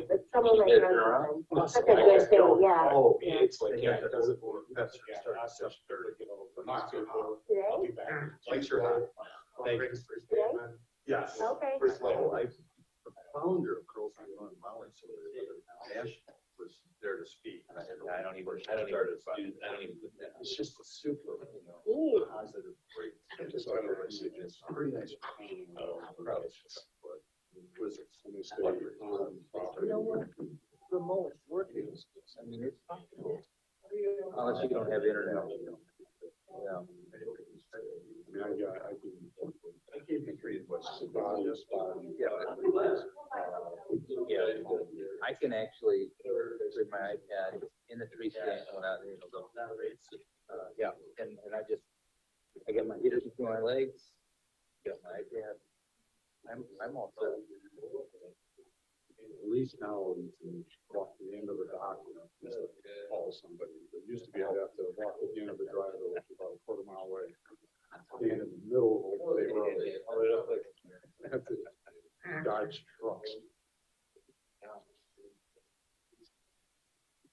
But someone like around. That's a good thing, yeah. Oh, Yeah. it's like, yeah, it doesn't work. That's today? I'll be back. Like your hot. Thank you. Today? Yes. Okay. First level, the founder of Girls on Run Mountain, so Ash was there to speak. And I don't even put that. It's just a super, positive, great. Just it's pretty nice. You know what? Remote work is, I mean, it's possible. Unless you don't have internet. Yeah. I gave you three questions. Yeah, I can actually bring my iPad in the tree stand when I, yeah, and I get my heater between my legs, got my iPad. I'm all set. At least now you can walk to the end of the dock and call somebody. It used to be I'd have to walk to the end of the driveway, which is about a quarter mile away. Stand in the middle of the road. I have to dodge trucks.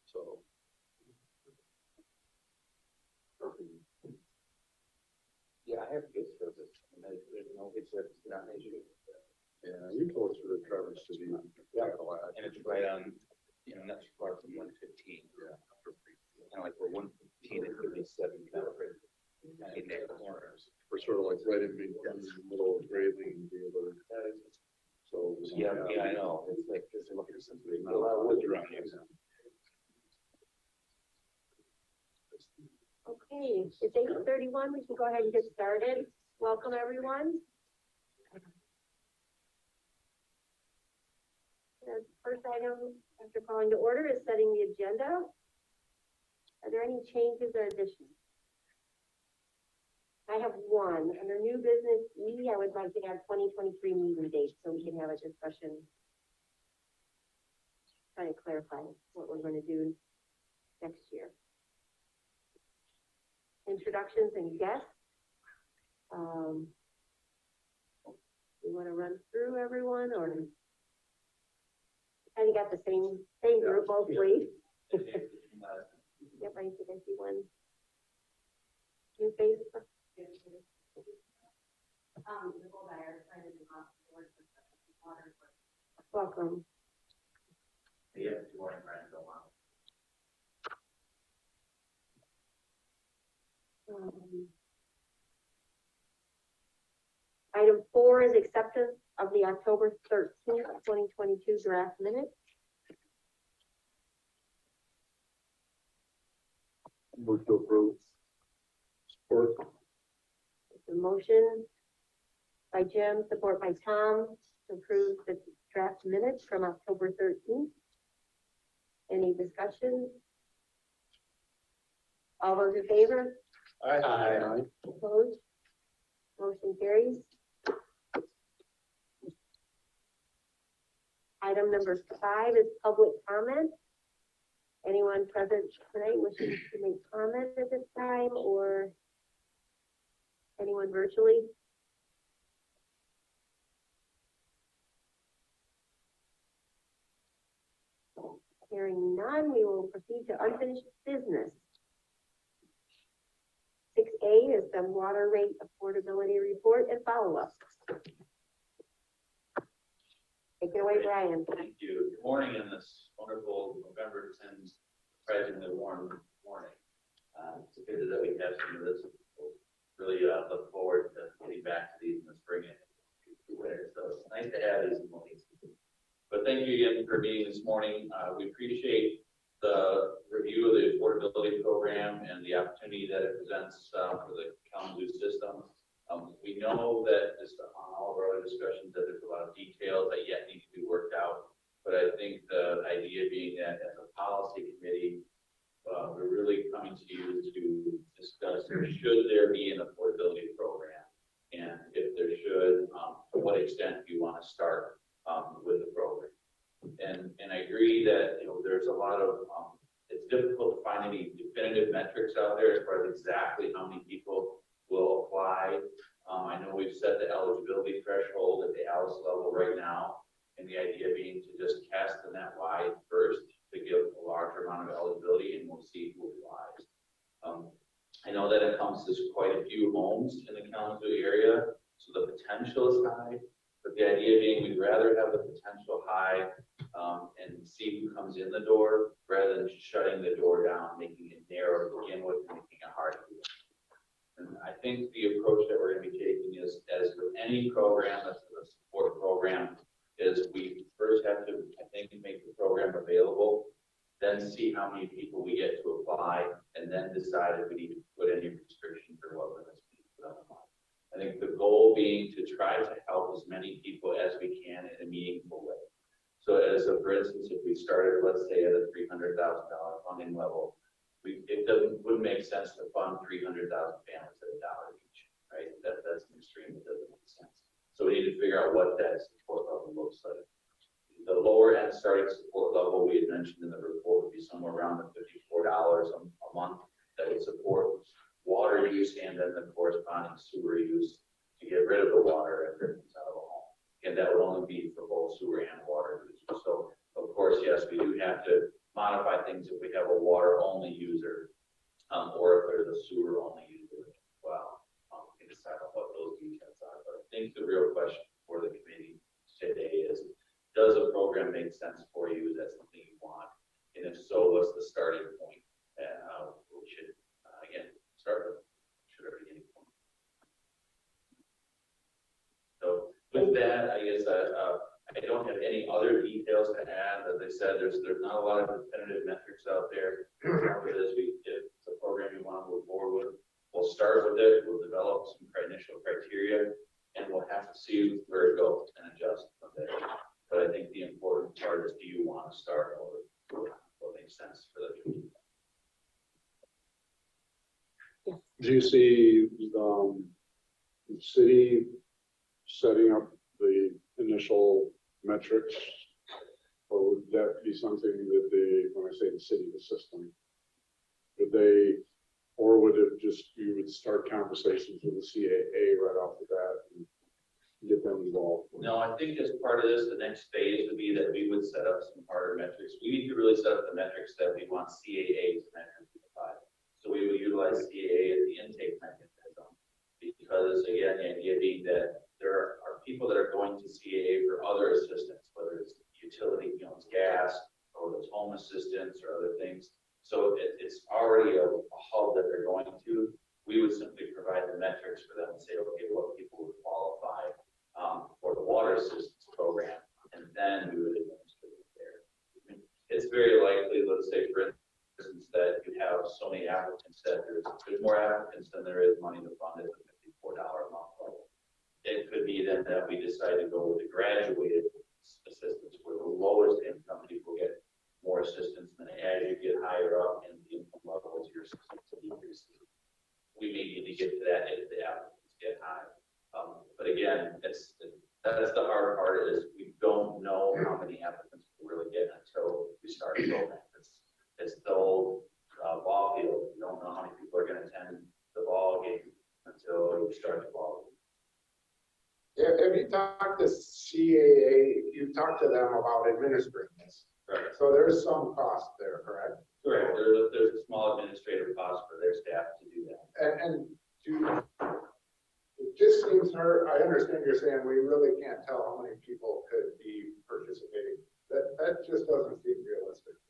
So. Yeah, I have good service. There's no good service, not an issue. Yeah, you go through the Traverse City. And it's right on, not too far from 115. Yeah. Kind of like we're 115 and 37 kind of right in that corners. We're sort of like right in the middle of Gravely and Gaylord. So yeah, I know. It's like there's not a lot of woods around here. Okay, it's 8:31. We can go ahead and get started. Welcome, everyone. The first item after calling to order is setting the agenda. Are there any changes or additions? I have one. Under new business E, I would like to have 2023 meeting dates so we can have a discussion. Trying to clarify what we're going to do next year. Introductions and guests. You want to run through everyone, or kind of got the same group mostly? Yep, I think I see one new face. Welcome. Yeah, good morning, Brian. Item 4 is acceptance of the October 13th, 2022 draft minutes. Move to approve. Support. The motion by Jim, support by Tom to approve the draft minutes from October 13th. Any discussion? All those in favor? Aye. Opposed? Motion carries. Item number 5 is public comment. Anyone present tonight wishing to make comment at this time, or anyone virtually? Hearing none, we will proceed to unfinished business. 6A is the water rate affordability report and follow-up. Take it away, Brian. Thank you. Good morning on this wonderful November 10th, surprisingly warm morning. It's good that we have some of this. We'll really look forward to getting back to these in the spring and winter. So it's nice to have these mornings. But thank you again for meeting this morning. We appreciate the review of the affordability program and the opportunity that it presents for the Kalamazoo system. We know that just on all of our other discussions that there's a lot of details that yet need to be worked out. But I think the idea being that as a policy committee, we're really coming to you to discuss should there be an affordability program, and if there should, to what extent do you want to start with the program. And I agree that there's a lot of it's difficult to find any definitive metrics out there as far as exactly how many people will apply. I know we've set the eligibility threshold at the Alice level right now, And the idea being to just cast the net wide first to give a larger amount of eligibility, and we'll see who applies. I know that encompasses quite a few homes in the Kalamazoo area, so the potential is high. But the idea being, we'd rather have the potential high and see who comes in the door rather than shutting the door down, making it narrow to begin with, and making it hard to do. And I think the approach that we're going to be taking is, as with any program that's a support program, is we first have to, I think, make the program available, then see how many people we get to apply, and then decide if we need to put any restrictions or what limits we put on them. I think the goal being to try to help as many people as we can in a meaningful way. So for instance, if we started, let's say, at a $300,000 funding level, wouldn't make sense to fund 300,000 families at $1 each, right? That's an extreme, it doesn't make sense. So we need to figure out what that support level looks like. The lower end starting support level we had mentioned in the report would be somewhere around the $54 a month that would support water use and then the corresponding sewer use to get rid of the water after it comes out of a home. And that would only be for both sewer and water use. So of course, yes, we do have to modify things if we have a water only user or if there's a sewer only user as well. We can decide on what those details are. But I think the real question for the committee today is, does a program make sense for you? Is that something you want? And if so, what's the starting point? We should, again, start with at the beginning point. So with that, I guess I don't have any other details to add. As I said, there's not a lot of definitive metrics out there. If it's a program you want to move forward with, we'll start with it. We'll develop some initial criteria, and we'll have to see where it goes and adjust from there. But I think the important part is, do you want to start or what makes sense for the community? Do you see the city setting up the initial metrics? Or would that be something that when I say the city, the system, or would it just, you would start conversations with the CAA right off the bat and get them involved? No, I think as part of this, the next phase would be that we would set up some harder metrics. We need to really set up the metrics that we want CAA to measure. So we would utilize CAA as the intake mechanism, because again, the idea being that there are people that are going to CAA for other assistance, whether it's utility, it's gas, or it's home assistance or other things. So it's already a hub that they're going to. We would simply provide the metrics for them and say, okay, what people would qualify for the water assistance program, and then we would administer it there. It's very likely, let's say, for instance, that you have so many applicants that there's more applicants than there is money to fund at the $54 a month level. It could be then that we decide to go with the graduated assistance, where the lowest income people get more assistance, and as you get higher up in the income levels, your assistance decreases. We may need to get to that if the applicants get high. But again, that's the hard part, is we don't know how many applicants we'll really get until we start a program. It's the old ball field. You don't know how many people are going to attend the ball game until you start the ball game. Yeah, have you talked to CAA? You talked to them about administering this. Right. So there's some cost there, correct? Correct. There's a small administrative cost for their staff to do that. And it just seems hard. I understand you're saying we really can't tell how many people could be participating. That just doesn't seem realistic.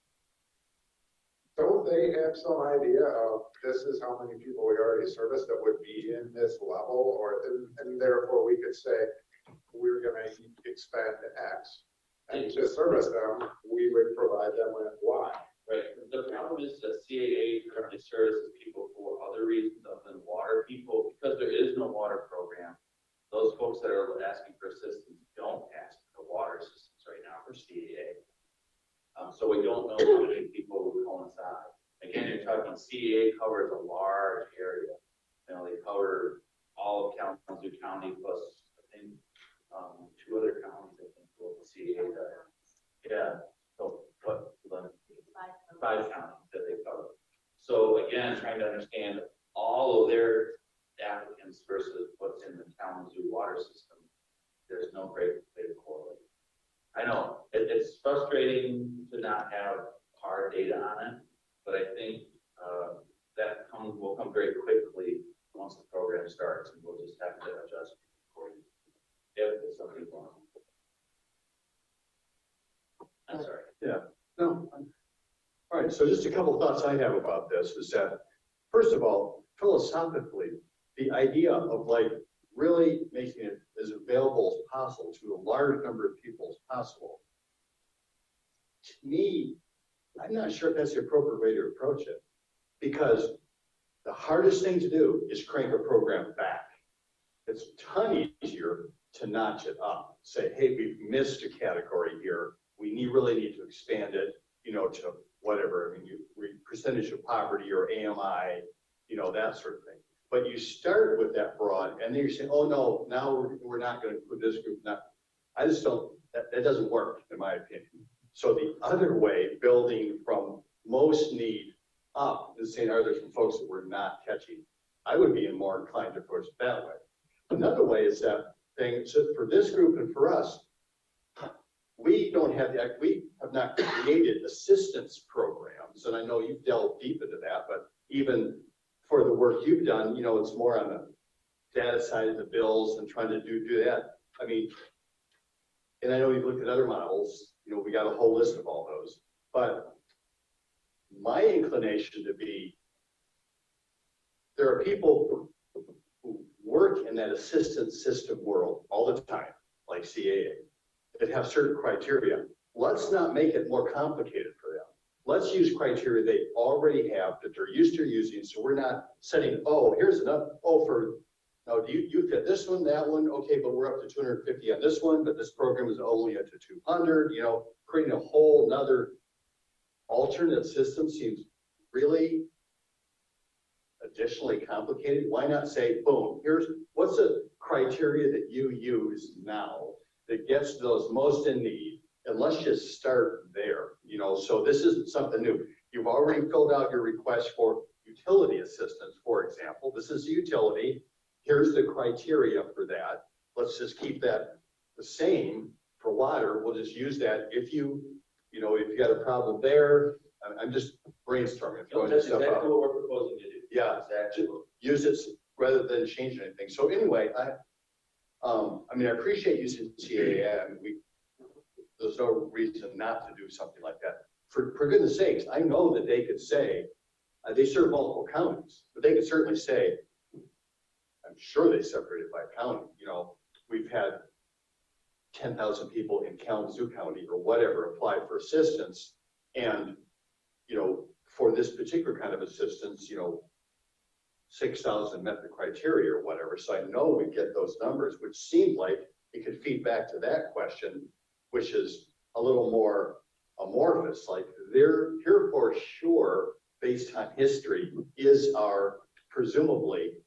Don't they have some idea of this is how many people we already serviced that would be in this level, and therefore we could say we're going to expend X, and to service them we would provide them with Y. Right. The problem is that CAA currently services people for other reasons other than water. People, because there is no water program, those folks that are asking for assistance don't ask for water assistance right now for CAA. So we don't know how many people would coincide. Again, you're talking CAA covers a large area. They cover all of Kalamazoo County plus, I think, 2 other counties, I think, local CAA does. Yeah. So what? 5 counties that they cover. So again, trying to understand all of their applicants versus what's in the Kalamazoo water system, there's no great way to correlate. I know, it's frustrating to not have hard data on it, but I think, will come very quickly once the program starts, and we'll just have to adjust accordingly. If there's something wrong. I'm sorry. Yeah, no. All right, so just a couple of thoughts I have about this is that, first of all, philosophically, the idea of like really making it as available as possible to a large number of people as possible, to me, I'm not sure if that's the appropriate way to approach it, because the hardest thing to do is crank a program back. It's a ton easier to notch it up. Say, hey, we've missed a category here. We really need to expand it, to whatever. I mean, percentage of poverty or AMI, that sort of thing. But you start with that broad, and then you say, oh no, now we're not going to include this group. I just don't. That doesn't work, in my opinion. So the other way, building from most need up, and saying, are there some folks that we're not catching? I would be more inclined to approach it that way. Another way is that thing, so for this group and for us, we have not created assistance programs, and I know you've delved deep into that, but even for the work you've done, it's more on the data side of the bills and trying to do that. I mean, and I know you've looked at other models, we got a whole list of all those, but my inclination to be, there are people who work in that assistance system world all the time, like CAA, that have certain criteria. Let's not make it more complicated for them. Let's use criteria they already have that they're used to using, so we're not setting, here's enough, do you fit this one, that one, okay, but we're up to 250 on this one, but this program is only up to 200, creating a whole nother alternate system seems really additionally complicated. Why not say, boom, what's the criteria that you use now that gets those most in need, and let's just start there, so this isn't something new. You've already filled out your request for utility assistance, for example. This is utility. Here's the criteria for that. Let's just keep that the same for water. We'll just use that. If you got a problem there, I'm just brainstorming. That's exactly what we're proposing to do. Yeah, exactly. Use it rather than change anything. So anyway, I appreciate using CAA. There's no reason not to do something like that. For goodness sakes, I know that they could say, they serve multiple counties, but they could certainly say, I'm sure they separated by county. We've had 10,000 people in Kalamazoo County or whatever apply for assistance. And, for this particular kind of assistance, 6,000 met the criteria or whatever. So I know we get those numbers, which seemed like it could feed back to that question, which is a little more amorphous. Like here for sure, based on history, is our presumably,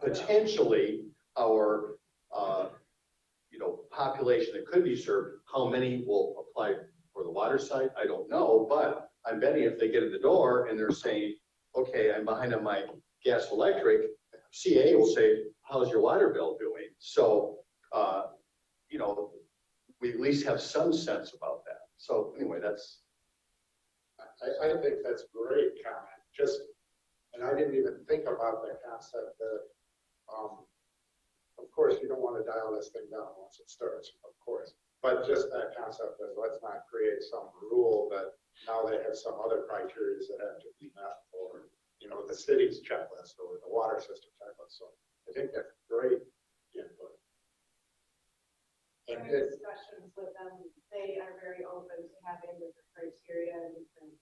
potentially our, population that could be served. How many will apply for the water side? I don't know, but I'm betting if they get in the door and they're saying, okay, I'm behind on my gas electric, CA will say, how's your water bill doing? So, we at least have some sense about that. So anyway, I think that's a great comment. And I didn't even think about the concept that, of course, you don't want to dial this thing down once it starts, of course. But just that concept of let's not create some rule that now they have some other criteria that have to be met for, the city's checklist or the water system checklist. So I think that's great input. And discussions with them, they are very open to having different criteria and different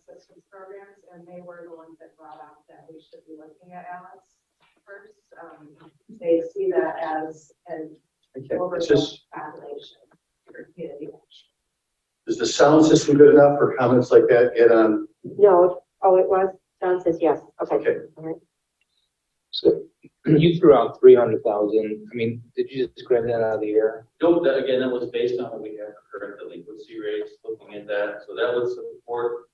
assistance programs, and they were the ones that brought up that we should be looking at Alex first. They see that as an overall population for community. Is the sound system good enough for comments like that? Get on. No, it was. John says yes. Okay. All right. So you threw out 300,000. I mean, did you just grab that out of the air? No, that was based on what we have for current delinquency rates, looking at that. So that would support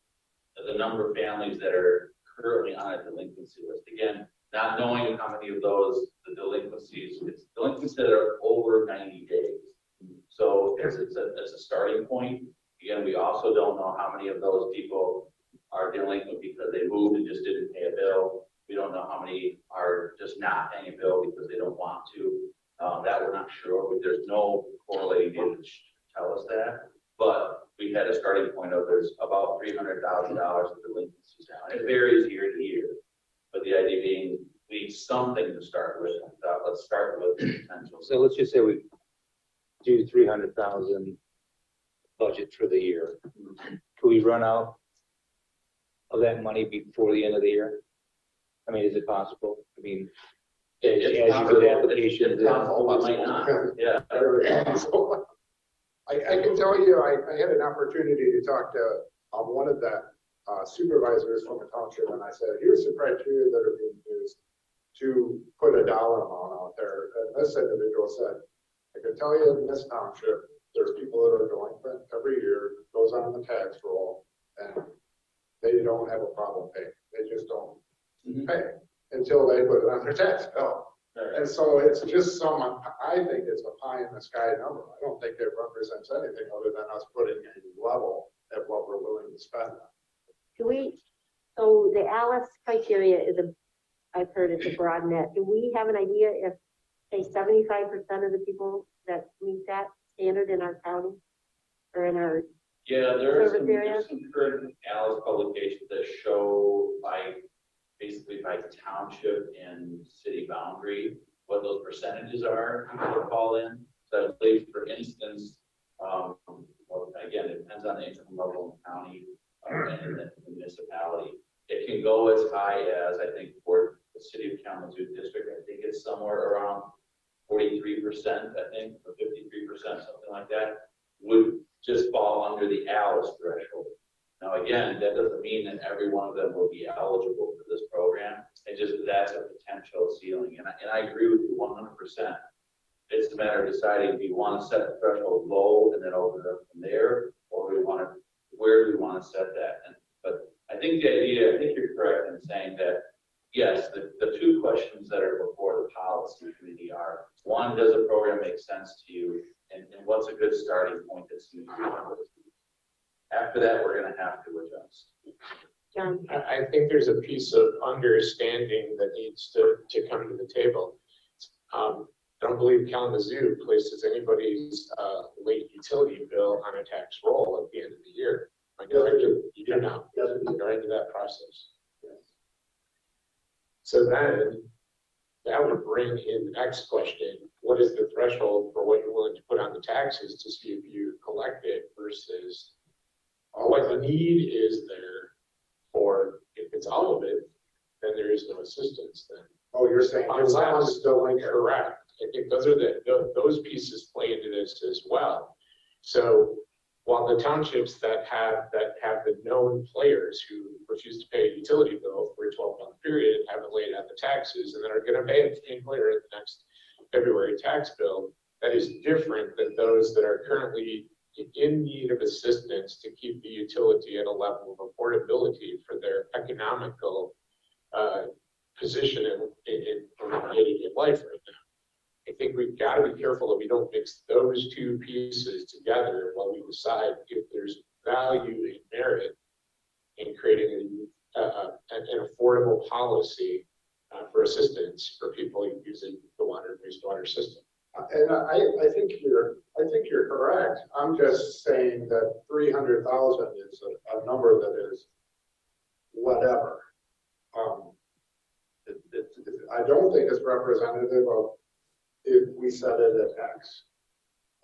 the number of families that are currently on a delinquency list. Again, not knowing how many of those, the delinquencies, it's delinquencies that are over 90 days. So it's a starting point. Again, we also don't know how many of those people are delinquent because they moved and just didn't pay a bill. We don't know how many are just not paying a bill because they don't want to. That we're not sure, but there's no correlating data to tell us that. But we had a starting point of there's about $300,000 of delinquencies now. It varies year to year, but the idea being we need something to start with. Let's start with potential. So let's just say we do 300,000 budget for the year. Can we run out of that money before the end of the year? I mean, is it possible? I mean, as you go to applications. It's possible, but might not. Yeah. I can tell you, I had an opportunity to talk to one of the supervisors from the township, and I said, here's the criteria that are being used to put a dollar amount out there. And this individual said, I can tell you in this township, there's people that are delinquent every year, goes on the tax roll, and they don't have a problem paying. They just don't pay until they put it on their tax bill. And so it's just I think it's a pie in the sky number. I don't think it represents anything other than us putting a level at what we're willing to spend. So the Alice criteria is I've heard it's a broad net. Do we have an idea if, say, 75% of the people that meet that standard in our county or in our there's service area? some current Alice publications that show basically by township and city boundary, what those percentages are people that fall in. So I believe, for instance, well, again, it depends on the income level in the county and the municipality. It can go as high as, I think, for the city of Kalamazoo district, I think it's somewhere around 43%, I think, or 53%, something like that, would just fall under the Alice threshold. Now, again, that doesn't mean that every one of them will be eligible for this program. It's just that's a potential ceiling. And I agree with you 100%. It's a matter of deciding, do you want to set the threshold low and then open it up from there, or where do we want to set that? But I think I think you're correct in saying that, yes, the two questions that are before the policy committee are, one, does a program make sense to you? And what's a good starting point that seems reasonable? After that, we're going to have to adjust. John? I think there's a piece of understanding that needs to come to the table. I don't believe Kalamazoo places anybody's late utility bill on a tax roll at the end of the year. You do not. You're into that process. So then that would bring in the next question. What is the threshold for what you're willing to put on the taxes to see if you collect it versus what the need is there for, if it's all of it, then there is no assistance then. Oh, you're saying someone's delinquent. Correct. I think those are those pieces play into this as well. So while the townships that have the known players who refuse to pay a utility bill for a 12-month period and haven't laid out the taxes and then are going to pay it later at the next February tax bill, that is different than those that are currently in need of assistance to keep the utility at a level of affordability for their economical position in life right now. I think we've got to be careful that we don't mix those two pieces together while we decide if there's value and merit in creating an affordable policy for assistance for people using the wastewater system. And I think you're correct. I'm just saying that 300,000 is a number that is whatever. I don't think it's representative of if we set it at X.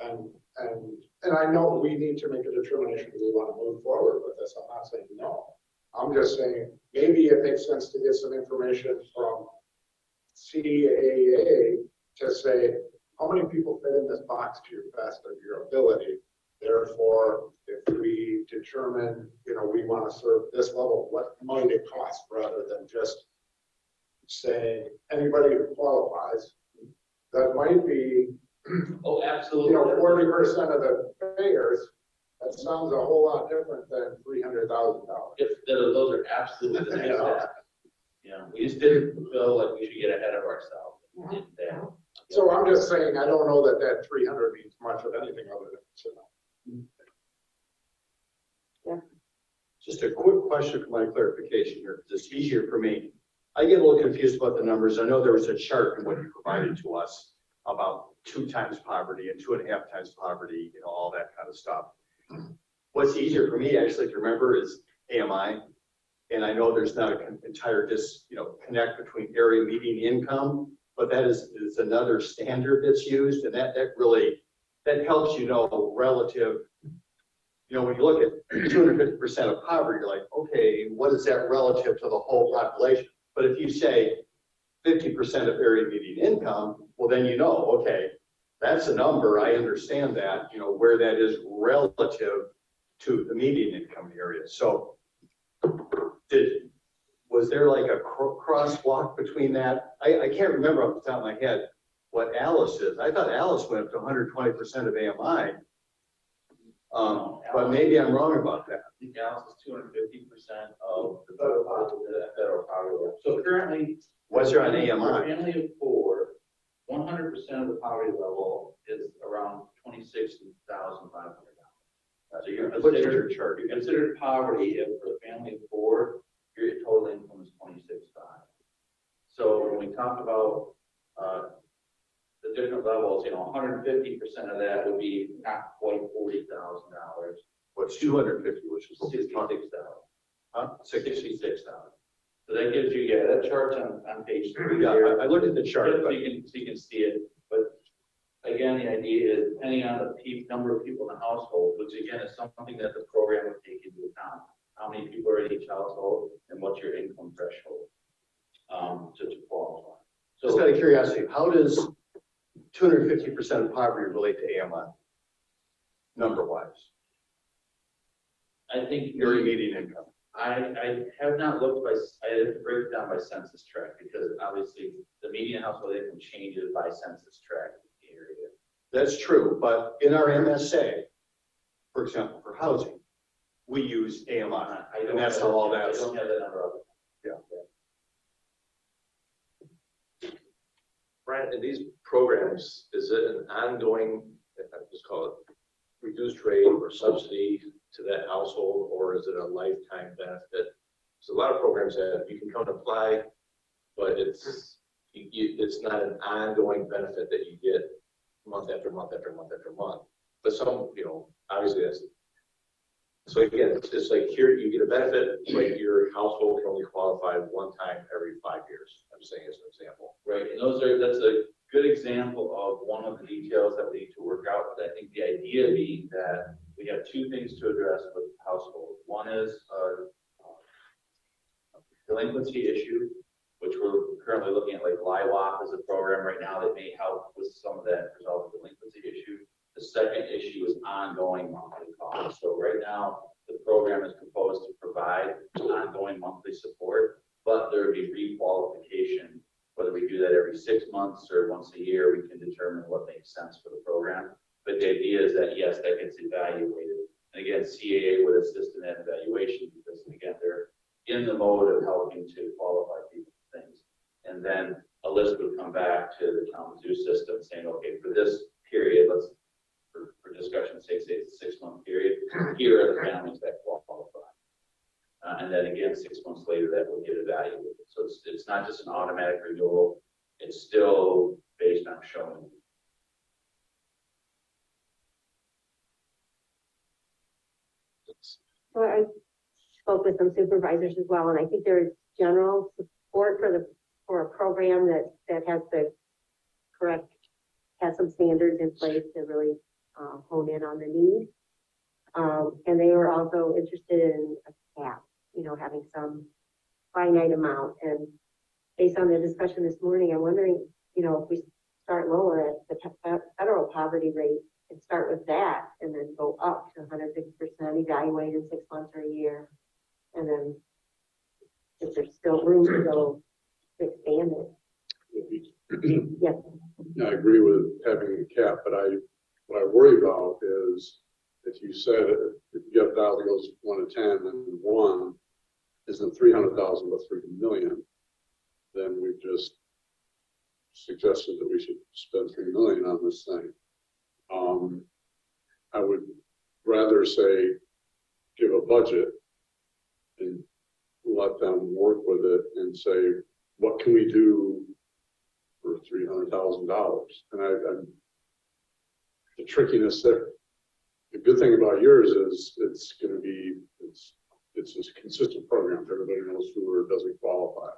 And I know we need to make a determination if we want to move forward with this. I'm not saying no. I'm just saying maybe it makes sense to get some information from CAA to say, how many people fit in this box to your best of your ability? Therefore, if we determine, we want to serve this level, what might it cost, rather than just saying anybody who qualifies. That might be, Oh, absolutely. 40% of the payers. That sounds a whole lot different than $300,000. Those are absolutely the next step. know, we just didn't feel like we should get ahead of ourselves. And, So I'm just saying, I don't know that that 300 means much of anything other than, Just a quick question for my clarification here, because it's easier for me. I get a little confused about the numbers. I know there was a chart in what you provided to us about 2 times poverty and 2.5 times poverty, you know, all that kind of stuff. What's easier for me actually to remember is AMI. And I know there's not an entire connect between area median income, but that is another standard that's used, and that really helps relative. When you look at 250% of poverty, you're like, okay, what is that relative to the whole population? But if you say 50% of area median income, well, then okay, that's a number. I understand that, where that is relative to the median income area. So was there like a crosswalk between that? I can't remember off the top of my head what Alice is. I thought Alice went up to 120% of AMI. But maybe I'm wrong about that. I think Alice is 250% of the federal poverty level. So currently, what's there on for a AMI? family of 4, 100% of the poverty level is around $26,500. So you're considered poverty if for a family of 4, your total income is $26,500. So when we talk about the different levels, 150% of that would be not quite $40,000. What's 250, which is $66,000. huh? 66,000. So that gives you, that chart's on page 3. Yeah, there. I looked at the chart. So you can see it. But again, the idea is depending on the number of people in the household, which again is something that the program would take into account. How many people are in each household and what's your income threshold to qualify. So Just out of curiosity, how does 250% of poverty relate to AMI? Number-wise, I think area median income. I have not looked I have to break it down by census tract because obviously the median household income changes by census tract area. That's true, but in our MSA, for example, for housing, we use AMI, and that's how all that I is. don't have that number up. Brian, in these programs, is it an ongoing, let's call it reduced rate or subsidy to that household, or is it a lifetime benefit? So a lot of programs that you can come and apply, but it's not an ongoing benefit that you get month after month after month after month. But some, obviously that's. So again, it's like here you get a benefit, but your household can only qualify one time every 5 years. I'm saying as an example. Right, and that's a good example of one of the details that we need to work out. But I think the idea being that we have 2 things to address with households. One is a delinquency issue, which we're currently looking at, like LIWAP as a program right now that may help with some of that resolve the delinquency issue. The second issue is ongoing monthly costs. So right now, the program is proposed to provide ongoing monthly support, but there would be requalification. Whether we do that every 6 months or once a year, we can determine what makes sense for the program. But the idea is that, yes, that gets evaluated. And again, CAA would assist in that evaluation because, again, they're in the mode of helping to qualify people for things. And then a list would come back to the Kalamazoo system saying, okay, for this period, for discussion's sake, say it's a 6-month period, here are the families that qualify. And then again, 6 months later, that will get evaluated. So it's not just an automatic renewal, it's still based on showing. So I spoke with some supervisors as well, and I think there is general support for a program that has some standards in place to really hone in on the need. And they were also interested in a cap, having some finite amount. And based on the discussion this morning, I'm wondering, if we start lower at the federal poverty rate and start with that and then go up to 150%, evaluate in 6 months or a year. And then if there's still room to go to expand it. Yes. I agree with having a cap, but what I worry about is if you said if you have a dial that goes 1 to 10 and 1 isn't 300,000 but 3 million, then we've just suggested that we should spend $3 million on this thing. I would rather say, give a budget and let them work with it and say, what can we do for $300,000? And I'm the trickiness there. The good thing about yours is it's going to be, it's a consistent program. Everybody knows who doesn't qualify.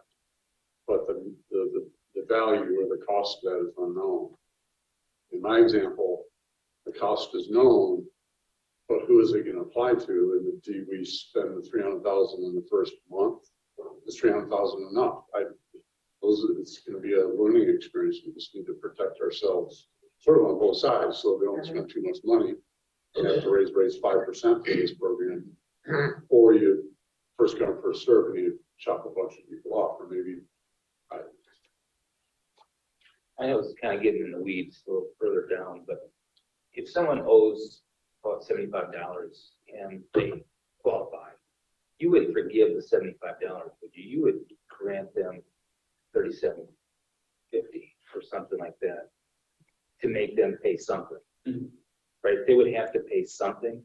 But the value or the cost of that is unknown. In my example, the cost is known, but who is it going to apply to? And do we spend the $300,000 in the first month? Is $300,000 enough? It's going to be a learning experience. We just need to protect ourselves sort of on both sides so we don't spend too much money and have to raise 5% for this program. Or you first come, first serve, and you chop a bunch of people off, or maybe I know it's kind of getting in the weeds a little further down, but if someone owes about $75 and they qualify, you would forgive the $75, would you? You would grant them $37.50 or something like that to make them pay something, right? They would have to pay something.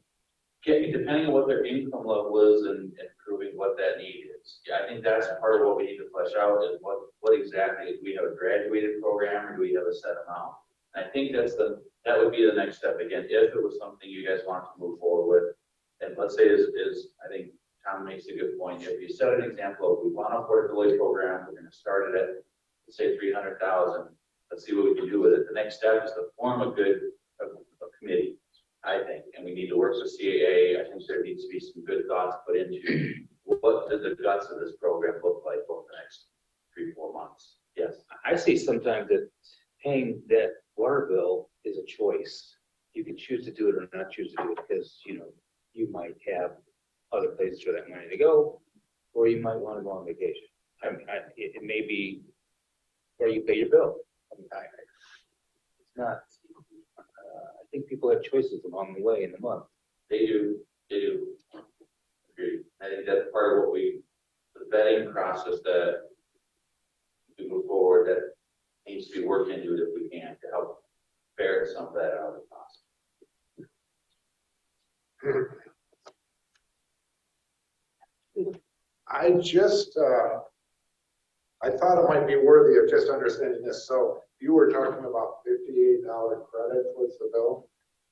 Okay, depending on what their income level is and proving what that need is. Yeah, I think that's part of what we need to flesh out is what exactly, do we have a graduated program or do we have a set amount? And I think that would be the next step. Again, if it was something you guys want to move forward with, and let's say I think Tom makes a good point. If you set an example of we want a affordability program, we're going to start it at, let's say 300,000. Let's see what we can do with it. The next step is to form a committee, I think, and we need to work with CAA. I think there needs to be some good thoughts put into what does the guts of this program look like over the next 3-4 months. Yes. I see sometimes that paying that water bill is a choice. You can choose to do it or not choose to do it because, you might have other places for that money to go, or you might want to go on vacation. I mean, it may be where you pay your bill. I mean, it's not, I think people have choices along the way in the month. They do. Agreed. I think that's part of the vetting process that we move forward that needs to be worked into it if we can to help ferret some of that out of the process. I thought it might be worthy of just understanding this. So you were talking about $58 credit was the bill?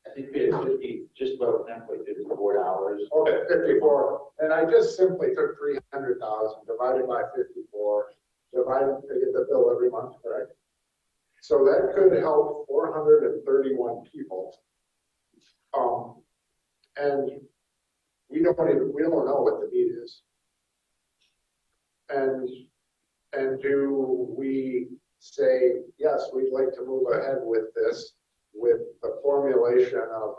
I think we had 50, just about halfway, $54. Okay, 54. And I just simply took 300,000 divided by 54, divided to get the bill every month, correct? So that could help 431 people. And we don't know what the need is. And do we say, yes, we'd like to move ahead with this, with the formulation of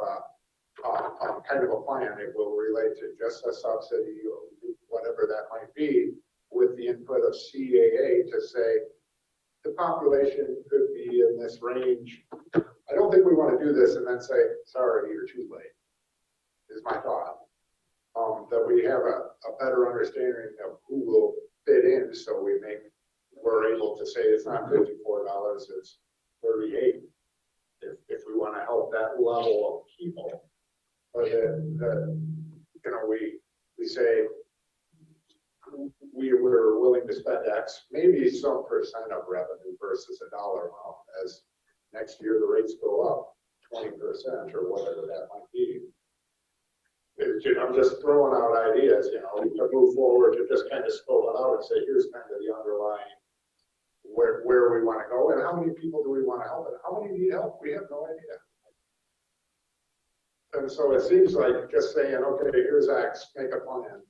kind of a plan? It will relate to just a subsidy or whatever that might be, with the input of CAA to say the population could be in this range. I don't think we want to do this and then say, sorry, you're too late, is my thought. That we have a better understanding of who will fit in, so we're able to say it's not $54, it's 38. If we want to help that level of people, or we say we were willing to spend X, maybe some percent of revenue versus a dollar amount, as next year the rates go up 20% or whatever that might be. I'm just throwing out ideas, to move forward, to just kind of scope it out and say, here's kind of the underlying where we want to go and how many people do we want to help and how many need help? We have no idea. And so it seems like just saying, okay, here's X, make a plan.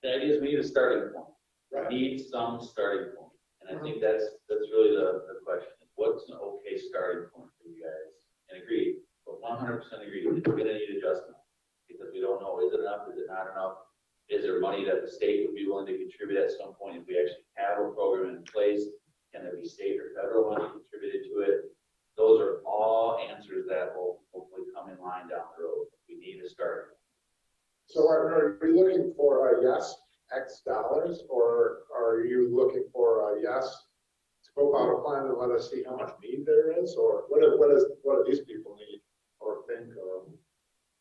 The idea is we need a starting point. Right. We need some starting point. And I think that's really the question. What's an okay starting point for you guys? And agree, but 100% agree, we're going to need adjustment because we don't know, is it enough, is it not enough? Is there money that the state would be willing to contribute at some point if we actually have a program in place? Can there be state or federal money contributed to it? Those are all answers that will hopefully come in line down the road. We need to start. So are we looking for a yes X dollars, or are you looking for a yes, scope out a plan and let us see how much need there is, or what do these people need or think or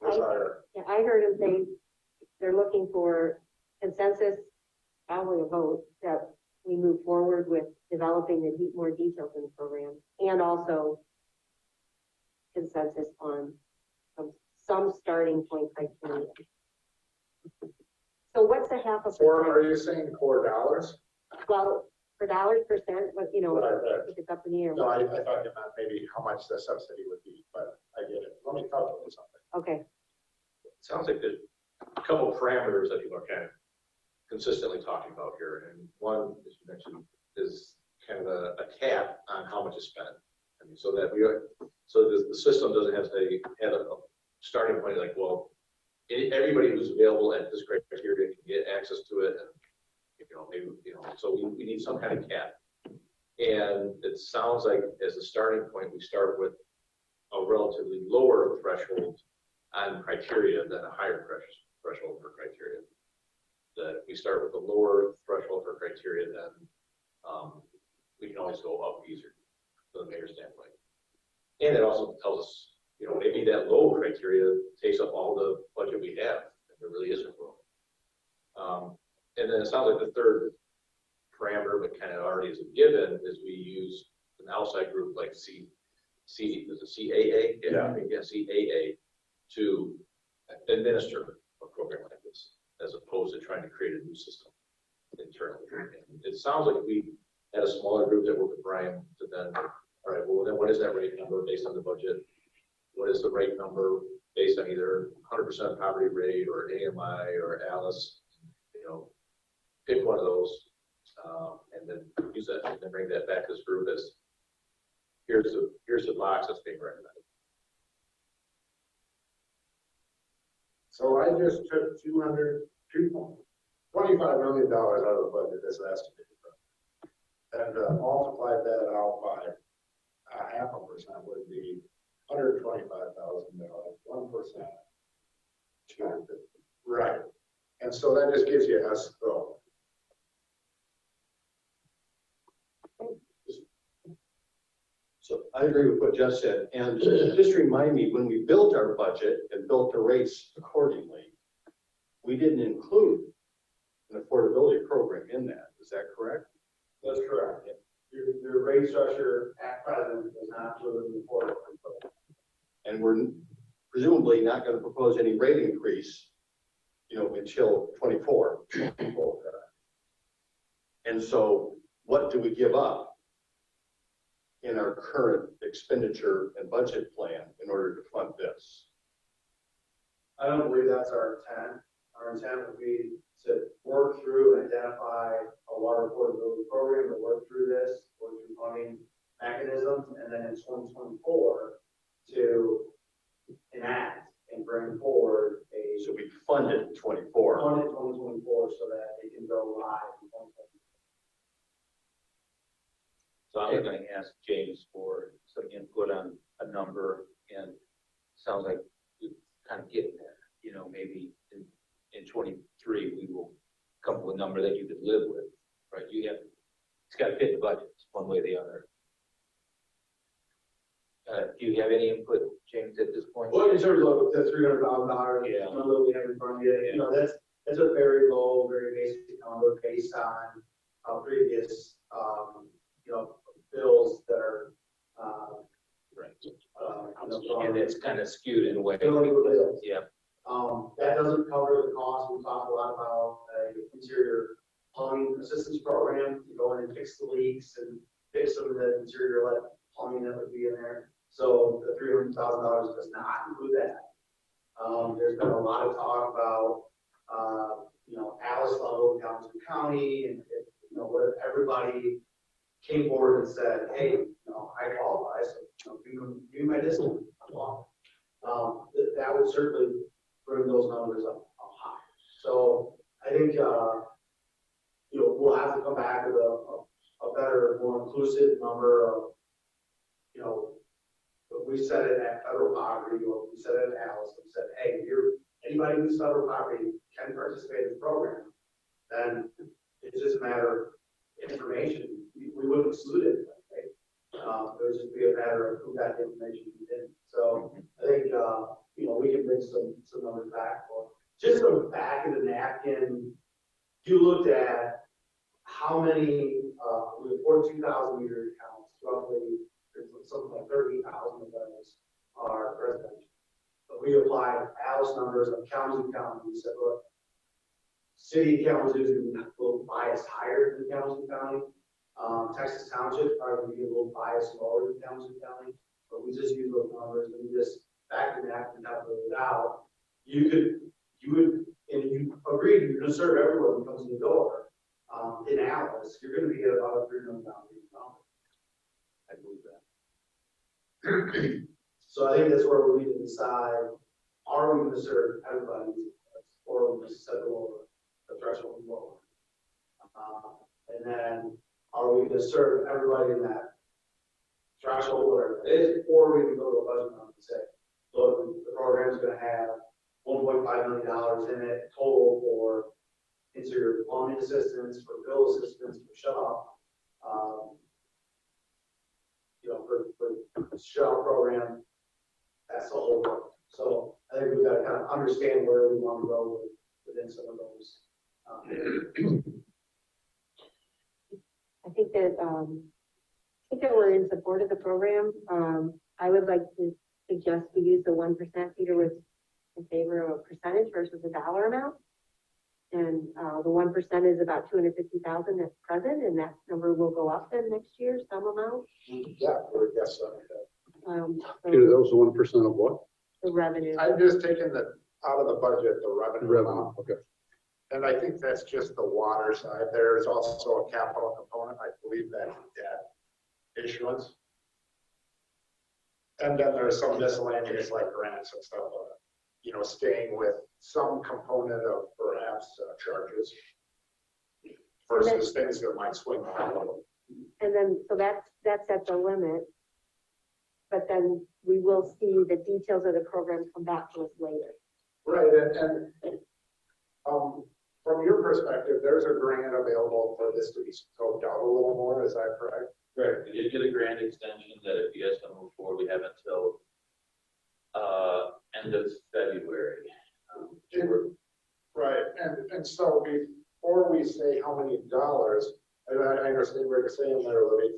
desire? Yeah, I heard him say they're looking for consensus, probably a vote, that we move forward with developing the more details in the program, and also consensus on some starting point criteria. So what's the half a Or are percent? you saying $4? Well, for dollars percent, but you know, Right. if it's up in the air. No, I thought you meant maybe how much the subsidy would be, but I get it. Let me calculate something. Okay, It sounds like there's a couple of parameters that people are kind of consistently talking about here. And one, as you mentioned, is kind of a cap on how much is spent. I mean, so that the system doesn't have a starting point like, well, everybody who's available at this criteria can get access to it. And, maybe, so we need some kind of cap. And it sounds like as a starting point, we start with a relatively lower threshold on criteria than a higher threshold for criteria. That we start with a lower threshold for criteria, then we can always go up easier from the mayor's standpoint. And it also tells us, maybe that low criteria takes up all the budget we have, and there really isn't room. And then it sounds like the third parameter, but kind of already is a given, is we use an outside group like is it CAA? Yeah. Yeah, CAA to administer a program like this, as opposed to trying to create a new system internally. And it sounds like we had a smaller group that worked with Brian to then, all right, well, then what is that rate number based on the budget? What is the rate number based on either 100% poverty rate or AMI or ALICE? Pick one of those, and then use that, and then bring that back to this group as here's the box that's being recommended. So I just took $25 million out of the budget as estimated, and multiplied that out by 0.5% would be $125,000. 1%. Right. And so that just gives you a scope. So I agree with what Jeff said, and just remind me, when we built our budget and built the rates accordingly, we didn't include an affordability program in that, is that correct? That's correct. Your rate structure at present does not include the affordability program. And we're presumably not going to propose any rate increase, until 24. And so what do we give up in our current expenditure and budget plan in order to fund this? I don't believe that's our intent. Our intent would be to work through and identify a water affordability program, to work through this, work through funding mechanisms, and then in 2024 to enact and bring forward a So we fund it in 24. fund it 2024 so that it can go live in 2024. So I was going to ask James for some input on a number, and sounds like we're kind of getting there. Maybe in 23 we will come up with a number that you could live with, right? It's got to fit the budget one way or the other. Do you have any input, James, at this point? Well, in terms of the $300,000 Yeah. number we have in front of you, that's a very low, very basic number based on previous, bills that are, Right. from- And it's kind of skewed in a way. Bills. Yeah. That doesn't cover the cost. We talked a lot about interior plumbing assistance program to go in and fix the leaks and fix some of the interior plumbing that would be in there. So the $300,000 does not include that. There's been a lot of talk about, Alice level in Kalamazoo County, and what if everybody came forward and said, hey, I qualify, so give me my discount. That would certainly bring those numbers up high. So I think, we'll have to come back with a better, more inclusive number of, if we set it at federal poverty, or if we set it at Alice and said, hey, anybody who's federal poverty can participate in the program, then it's just a matter of information. We wouldn't exclude it, right? It would just be a matter of who got the information who didn't. So I think, we can bring some numbers back. Or just on the back of the napkin, you looked at how many, we have 42,000 meter accounts, roughly, there's something like 30,000 of those are residential. But we applied Alice numbers of Kalamazoo County. We said, look, city of Kalamazoo is going to be a little biased higher than Kalamazoo County. Texas Township probably be a little biased lower than Kalamazoo County. But we just use those numbers and we just back to that and calculate it out. You would, and you agreed you're going to serve everyone who comes in the door. In Alice, you're going to be at about a $3 million number. I believe that. So I think that's where we need to decide, are we going to serve everybody, or are we going to set the threshold lower? And then, are we going to serve everybody in that threshold, whatever it is, or are we going to go to a budget number and say, look, the program's going to have $1.5 million in it total for interior plumbing assistance, for bill assistance, for shut off, for shut off program. That's the whole work. So I think we've got to kind of understand where we want to go within some of those. I think that we're in support of the program. I would like to suggest we use the 1%. Peter was in favor of a percentage versus a dollar amount. And the 1% is about 250,000 that's present, and that number will go up then next year, some amount. Yeah, I would guess so. Peter, that was 1% of what? The revenue. I'm just taking out of the budget, the revenue amount. Okay. And I think that's just the water side. There's also a capital component. I believe that's debt issuance. And then there's some miscellaneous like grants and stuff, staying with some component of perhaps charges versus things that might swing around. And then, so that's at the limit. But then we will see the details of the program come back to us later. Right, and from your perspective, there's a grant available for this to be scoped out a little more, is that correct? Correct. We did get a grant extension that if you guys don't move forward, we have until end of February. Right, and so before we say how many dollars, and I understand what you're saying there, Libby,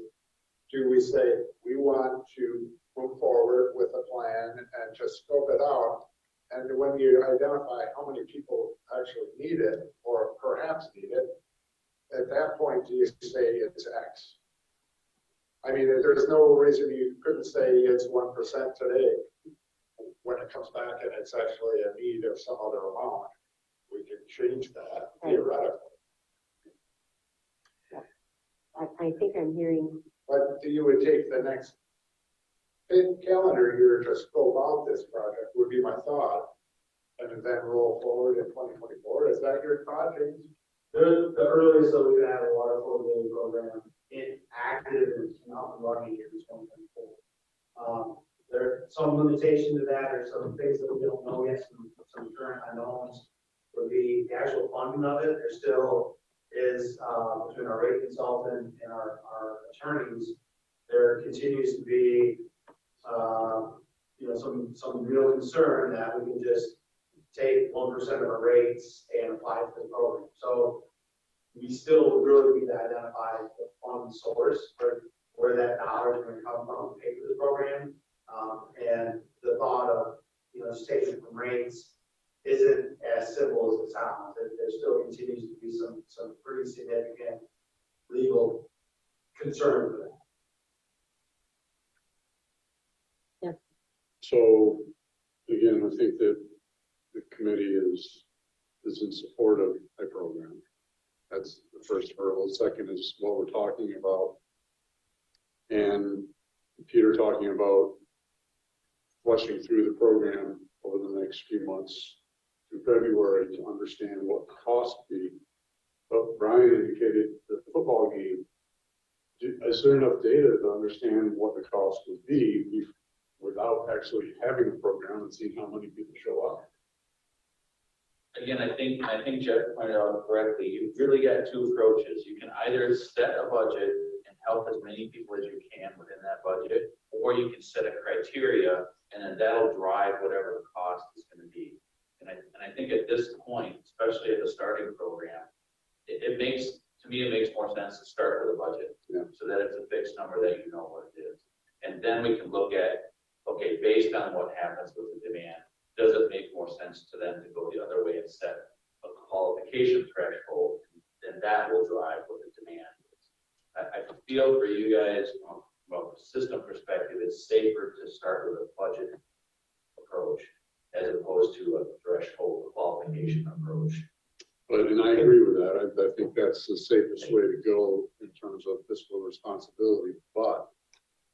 do we say we want to move forward with a plan and just scope it out? And when you identify how many people actually need it or perhaps need it, at that point, do you say it's X? I mean, there's no reason you couldn't say it's 1% today. When it comes back and it's actually a need of some other amount, we can change that theoretically. I think I'm hearing. But you would take the next calendar year to scope out this project would be my thought, and then roll forward in 2024. Is that your thought, James? The earliest that we can have a water affordability program active and up and running is 2024. There are some limitation to that. There's some things that we don't know yet, some current unknowns would be the actual funding of it. There still is, between our rate consultant and our attorneys, there continues to be, some real concern that we can just take 1% of our rates and apply it to the program. So we still really need to identify the fund source where that dollar is going to come from to pay for the program. And the thought of, just taking it from rates isn't as simple as it sounds. There still continues to be some pretty significant legal concern for that. Yeah. So again, I think that the committee is in support of a program. That's the first hurdle. The second is what we're talking about. And Peter talking about flushing through the program over the next few months through February to understand what the cost would be. But Brian indicated the football game. Is there enough data to understand what the cost would be without actually having a program and seeing how many people show up? again, I think Jeff pointed out correctly, you've really got two approaches. You can either set a budget and help as many people as you can within that budget, or you can set a criteria and then that'll drive whatever the cost is gonna be. And I think at this point, especially at the starting program, it makes, to me, it makes more sense to start with a budget. Yeah. So that it's a fixed number that you know what it is. And then we can look at, okay, based on what happens with the demand, does it make more sense to them to go the other way and set a qualification threshold? Then that will drive what the demand is. I feel for you guys, from a system perspective, it's safer to start with a budget approach as opposed to a threshold qualification approach. But, and I agree with that. I think that's the safest way to go in terms of fiscal responsibility, but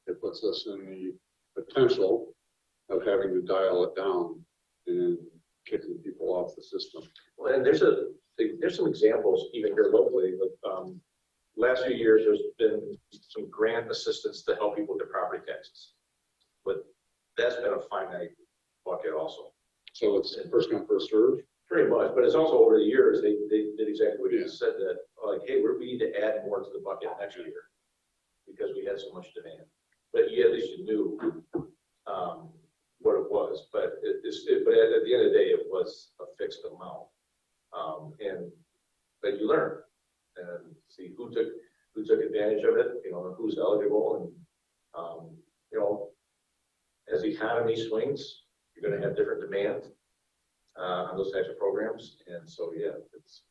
it puts us in the potential of having to dial it down and kicking people off the system. Well, and there's some examples even here locally. Last few years, there's been some grant assistance to help people with their property taxes, but that's been a finite bucket also. So it's first come, first serve. Pretty much, but it's also over the years, they did exactly what you said, that like, hey, we need to add more to the bucket next year because we had so much demand. But at least you knew what it was. But but at the end of the day, it was a fixed amount, but you learn and see who took advantage of it, who's eligible, and as the economy swings, you're going to have different demand on those types of programs, and so yeah, it's.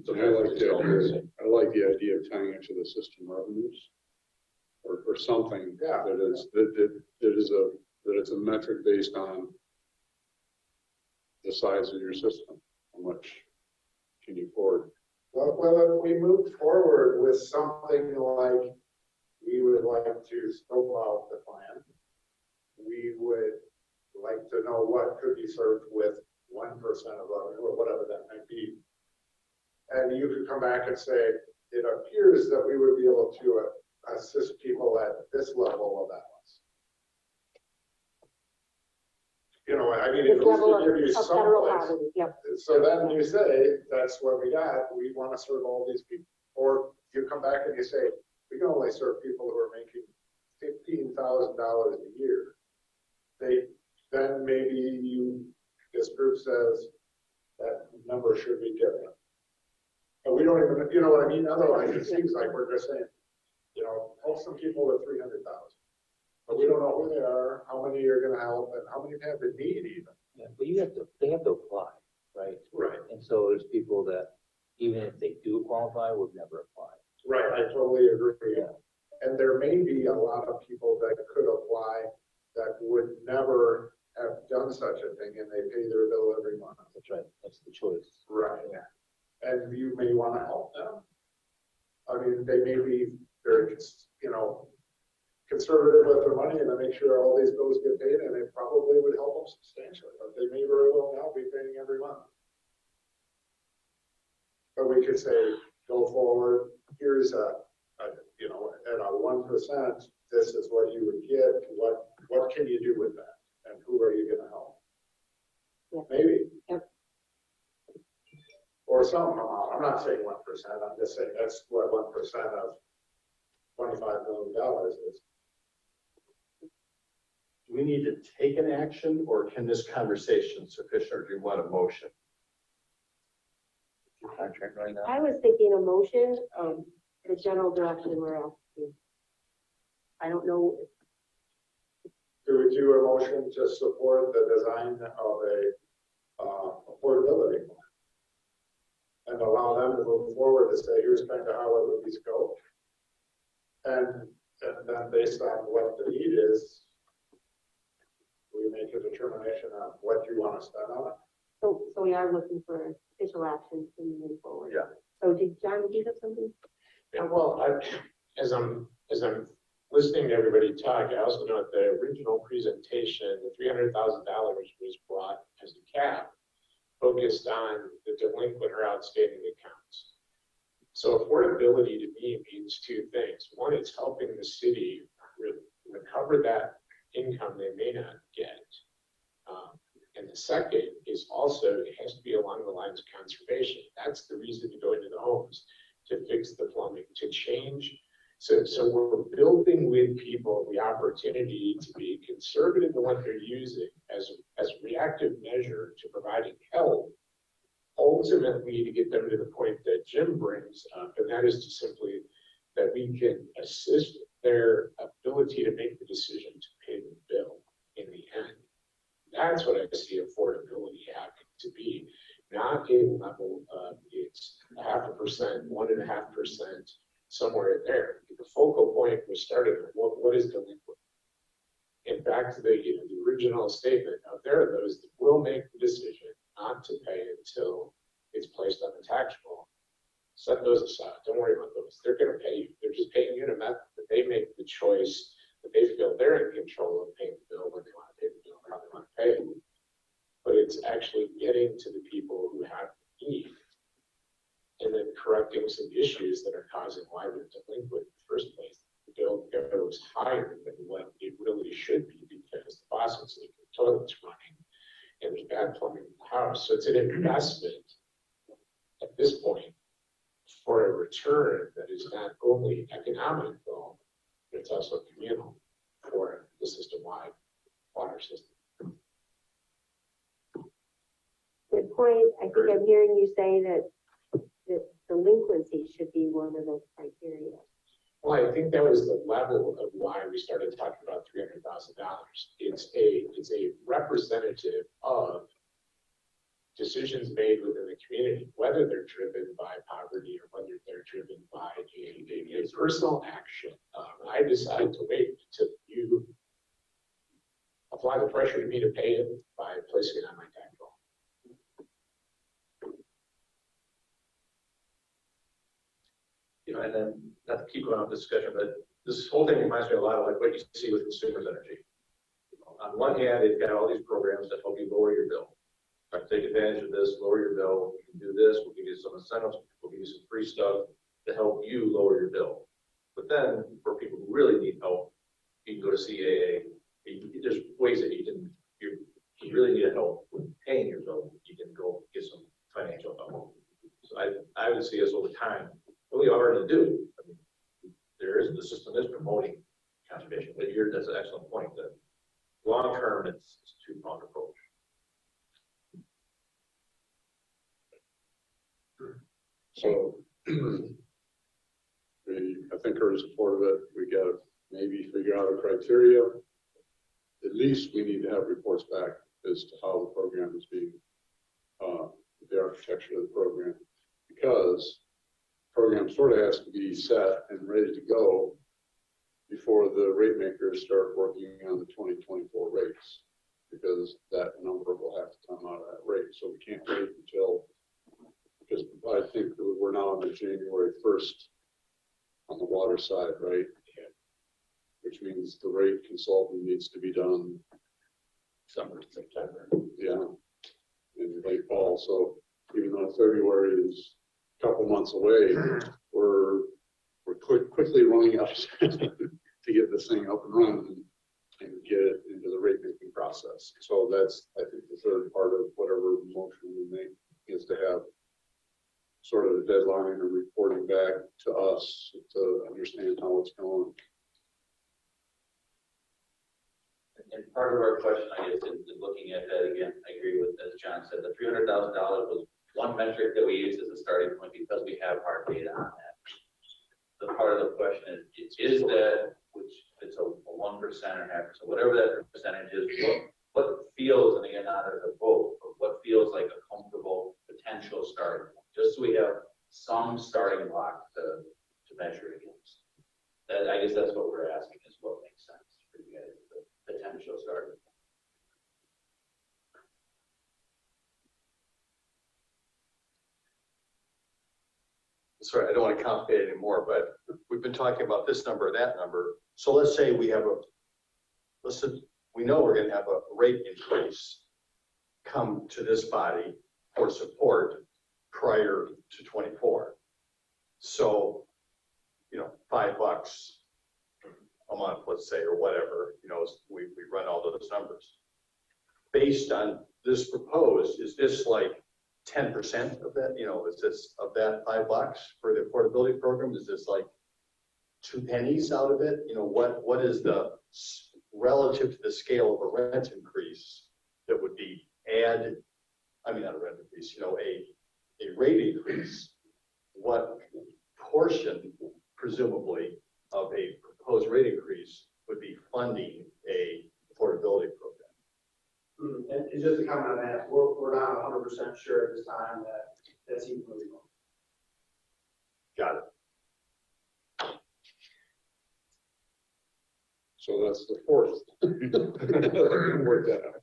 So I like the idea of tying it to the system revenues, or something that it's a metric based on the size of your system. How much can you afford? Well, if we move forward with something like we would like to scope out the plan, we would like to know what could be served with 1% of revenue or whatever that might be. And you could come back and say, it appears that we would be able to assist people at this level of balance. I mean, This it level will give you of federal someplace. poverty, yep. So then you say, that's what we got, we want to serve all these people. Or you come back and you say, we can only serve people who are making $15,000 a year. Then maybe this group says that number should be different. But we don't even, you know what I mean? Otherwise, it seems like we're just saying, help some people with 300,000. But we don't know who they are, how many you're going to help, and how many have the need even. Yeah, but they have to apply, right? Right. And so there's people that, even if they do qualify, would never apply. Right, I totally agree. Yeah. And there may be a lot of people that could apply that would never have done such a thing, and they pay their bill every month. That's right. That's the choice. Right. And you may want to help them. I mean, they may be very, conservative with their money and they make sure all these bills get paid, and it probably would help them substantially, but they may very well now be paying every month. But we could say, go forward, here's at a 1%, this is what you would get. What can you do with that? And who are you going to help? Yeah. Maybe. Yep. Or some amount. I'm not saying 1%. I'm just saying that's what 1% of $25 million is. Do we need to take an action, or can this conversation sufficient, or do you want a motion? Contract right now. I was thinking a motion, the general direction we're asking. I don't know. Do we do a motion to support the design of a affordability plan and allow them to move forward to say, here's kind of how it would be scoped? And then based on what the need is, we make a determination on what you want to spend on it. So we are looking for official action to move forward. Yeah. So John, did you have something? Yeah, well, as I'm listening to everybody talk, I also know at the original presentation, the $300,000 was brought as a cap, focused on the delinquent or outstanding accounts. So affordability to me means two things. One, it's helping the city recover that income they may not get. And the second also, it has to be along the lines of conservation. That's the reason to go into the homes, to fix the plumbing, to change. So we're building with people the opportunity to be conservative in what they're using as a reactive measure to providing help, ultimately to get them to the point that Jim brings up, and that is to simply that we can assist their ability to make the decision to pay the bill in the end. That's what I see affordability having to be, not a level of it's 0.5%, 1.5%, somewhere in there. The focal point was started on what is delinquent. And back to the original statement, out there are those that will make the decision not to pay until it's placed on the tax roll. Set those aside. Don't worry about those. They're going to pay you. They're just paying you in a method that they make the choice that they feel they're in control of paying the bill when they want to pay the bill, how they want to pay it. But it's actually getting to the people who have the need and then correcting some issues that are causing why they're delinquent in the first place. The bill goes higher than what it really should be because the faucet's leaking, the toilet's running, and there's bad plumbing in the house. So it's an investment at this point for a return that is not only economical, but it's also communal for the system-wide water system. Good point. I think I'm hearing you say that delinquency should be one of those criteria. Well, I think that was the level of why we started talking about $300,000. It's a representative of decisions made within the community, whether they're driven by poverty or whether they're driven by a personal action. I decide to wait until you apply the pressure to me to pay it by placing it on my tax roll. And then not to keep going on this discussion, but this whole thing reminds me a lot of like what you see with consumers energy. On one hand, they've got all these programs that help you lower your bill. Take advantage of this, lower your bill. You can do this. We'll give you some incentives. We'll give you some free stuff to help you lower your bill. But then for people who really need help, you can go to CAA. There's ways that you really need help with paying your bill. You can go get some financial help. So I would see us over time. We already do. I mean, the system is promoting conservation, but that's an excellent point that long term it's a two-pronged approach. So I think we're in support of it. We got to maybe figure out a criteria. At least we need to have reports back as to how the program is being, the architecture of the program, because the program sort of has to be set and ready to go before the rate makers start working on the 2024 rates, because that number will have to come out of that rate. So we can't wait until, because I think we're now on the January 1st on the water side, right? Yeah. Which means the rate consulting needs to be done Summer, September. Yeah, in late fall. So even though February is a couple months away, we're quickly running out to get this thing up and running and get it into the rate making process. So that's, I think, the third part of whatever motion we make is to have sort of a deadline or reporting back to us to understand how it's going. And part of our question, I guess, in looking at that again, I agree with, as John said, the $300,000 was one metric that we used as a starting point because we have hard data on that. The part of the question is that, which it's a 1% or 0.5%, whatever that percentage is, what feels, and again, not as a vote, but what feels like a comfortable potential starting point, just so we have some starting block to measure against. That, I guess that's what we're asking, is what makes sense for you guys, the potential starting point. Sorry, I don't want to complicate it anymore, but we've been talking about this number, that number. So let's say we have we know we're going to have a rate increase come to this body for support prior to 24. So, $5 a month, let's say, or whatever, we run all those numbers. Based on this proposed, is this like 10% of that, is this of that $5 for the affordability program? Is this like 2 pennies out of it? What is the relative to the scale of a rent increase that would be not a rent increase, a rate increase? What portion, presumably, of a proposed rate increase would be funding a affordability program? And just to comment on that, we're not 100% sure at this time that that's even moving on. Got it. So that's the fourth. Work that out.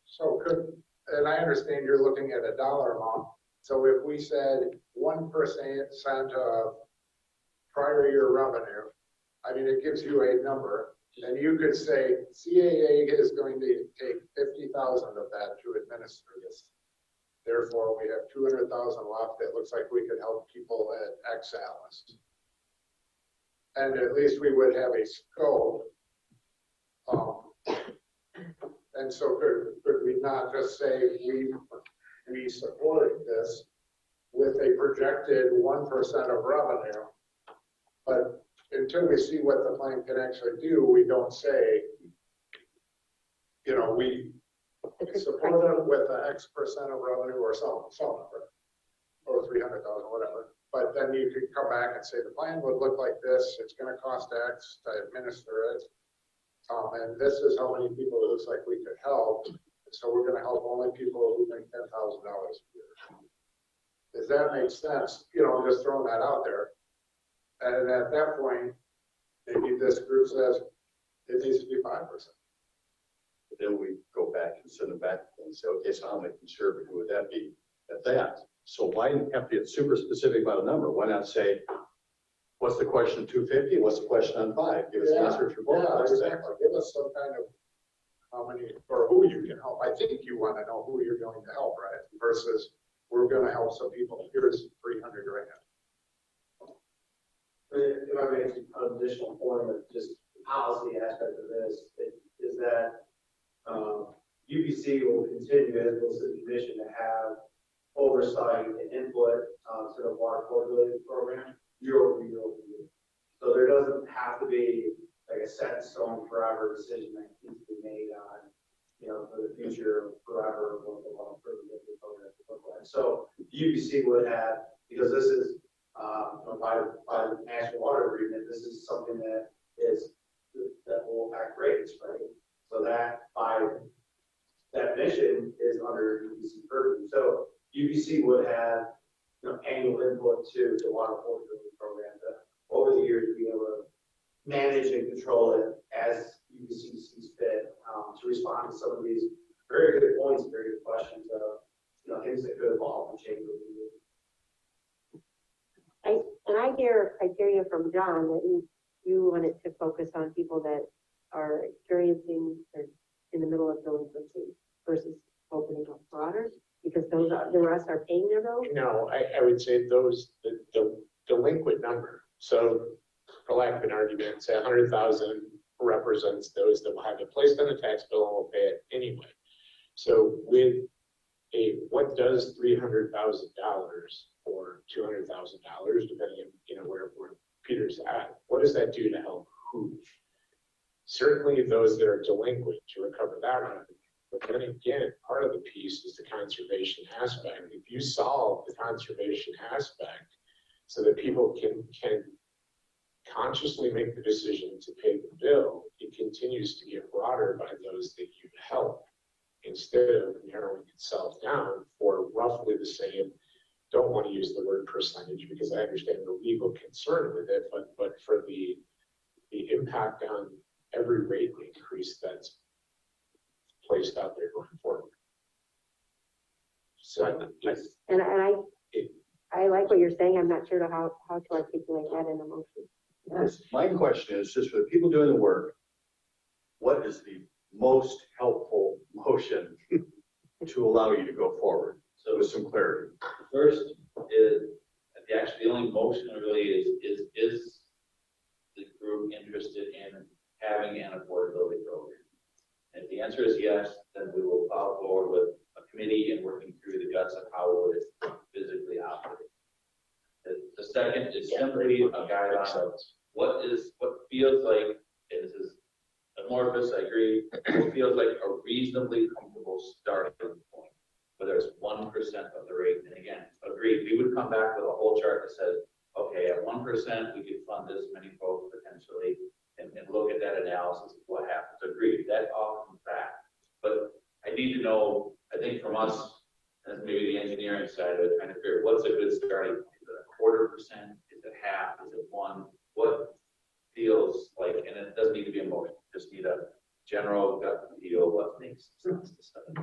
So and I understand you're looking at a dollar amount. So if we said 1% of prior year revenue, it gives you a number, and you could say CAA is going to take 50,000 of that to administer this. Therefore, we have 200,000 left. It looks like we could help people at X Alice. And at least we would have a scope. And so could we not just say we support this with a projected 1% of revenue, but until we see what the plan can actually do, we don't say, we support it with an X% of revenue or some number, or 300,000, whatever. But then you could come back and say the plan would look like this. It's going to cost X to administer it. And this is how many people it looks like we could help. And so we're going to help only people who make $10,000 a year. Does that make sense? Just throwing that out there. And at that point, maybe this group says it needs to be 5%. But then we go back and send it back and say, okay, so how many conservative would that be at that? So why have to get super specific about a number? Why not say, what's the question 250? What's the question on 5? Give us an answer for both. Yeah, exactly. Give us some kind of how many or who you can help. I think you want to know who you're going to help, right? Versus we're going to help some people. Here's 300 grand. If I may make an additional point of just the policy aspect of this, is that UBC will continue as will the commission to have oversight and input to the water affordability program year over year over year. So there doesn't have to be like a set in stone forever decision that needs to be made on, for the future forever what the water affordability program will look like. So the UBC would have, because this is by the national water agreement, this is something that will impact rates, right? So that by definition is under UBC purview. So UBC would have annual input to the water affordability program to, over the years, be able to manage and control it as UBC sees fit to respond to some of these very good points, very good questions of things that could evolve and change over the years. I hear criteria from John that you wanted to focus on people that are experiencing or in the middle of delinquency versus opening up broader, because the rest are paying their bills. No, I would say the delinquent number. So for lack of an argument, say 100,000 represents those that will have it placed on the tax bill and will pay it anyway. So with what does $300,000 or $200,000, depending on where Peter's at, what does that do to help who? Certainly those that are delinquent to recover that revenue. But then again, part of the piece is the conservation aspect. If you solve the conservation aspect so that people can consciously make the decision to pay the bill, it continues to get broader by those that you help, instead of narrowing itself down for roughly the same. Don't want to use the word percentage because I understand the legal concern with it, but for the impact on every rate increase that's placed out there going forward. So And I like what you're saying. I'm not sure how to articulate that in a motion. My question is just for the people doing the work, what is the most helpful motion to allow you to go forward? So with some clarity. First is, actually the only motion really is the group interested in having an affordability program? If the the answer is yes, then we will follow forward with a committee and working through the guts of how would it physically operate. The second is simply a guideline of what feels like, and this is amorphous, I agree, what feels like a reasonably comfortable starting point, whether it's 1% of the rate. And again, agreed, we would come back with a whole chart that says, okay, at 1%, we could fund this many folks potentially, and look at that analysis of what happens. Agreed, that all comes back. But I need to know, I think from us, and maybe the engineering side of it, trying to figure what's a good starting point. Is it 1/4%? Is it half? Is it 1? What feels like, and it doesn't need to be emotional, just need a general gut feel what makes sense to study.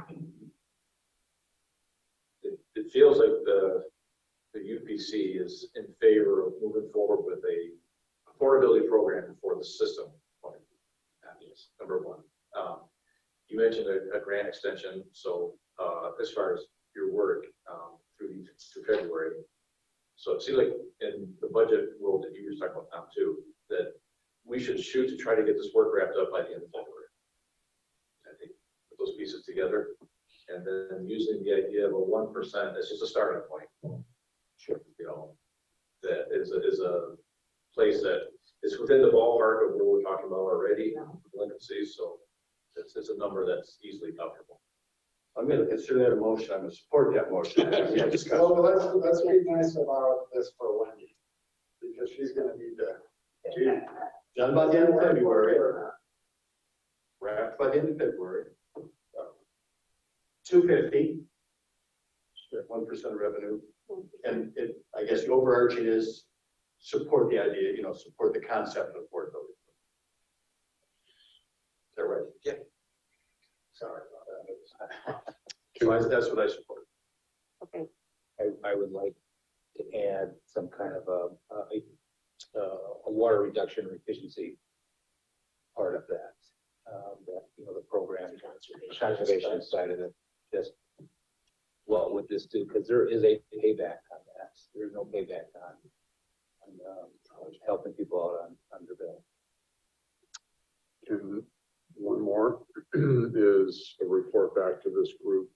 It feels like the UPC is in favor of moving forward with a affordability program for the system. That is number one. You mentioned a grant extension, so as far as your work through February, so it seems like in the budget world that you were talking about, Tom, too, that we should shoot to try to get this work wrapped up by the end of February. I think put those pieces together, and then using the idea of a 1% as just a starting point. Sure. You know, that is a place that is within the ballpark of what we're talking about already, delinquencies, so it's a number that's easily comfortable. I'm gonna consider that a motion, I'm gonna support that motion. Yeah, discuss. Well, let's be nice about this for Wendy, because she's gonna need to. Done by the end of February. Wrapped by the end of February. 250. 1% of revenue. And I guess the overarching is support the idea, support the concept of affordability. Is that right? Yeah. Sorry about that. So that's what I support. Okay, I would like to add some kind of a water reduction or efficiency part of that. The program, conservation side of it, just what would this do? Because there is a payback on that. There's no payback on helping people out on their bill. And one more is a report back to this group.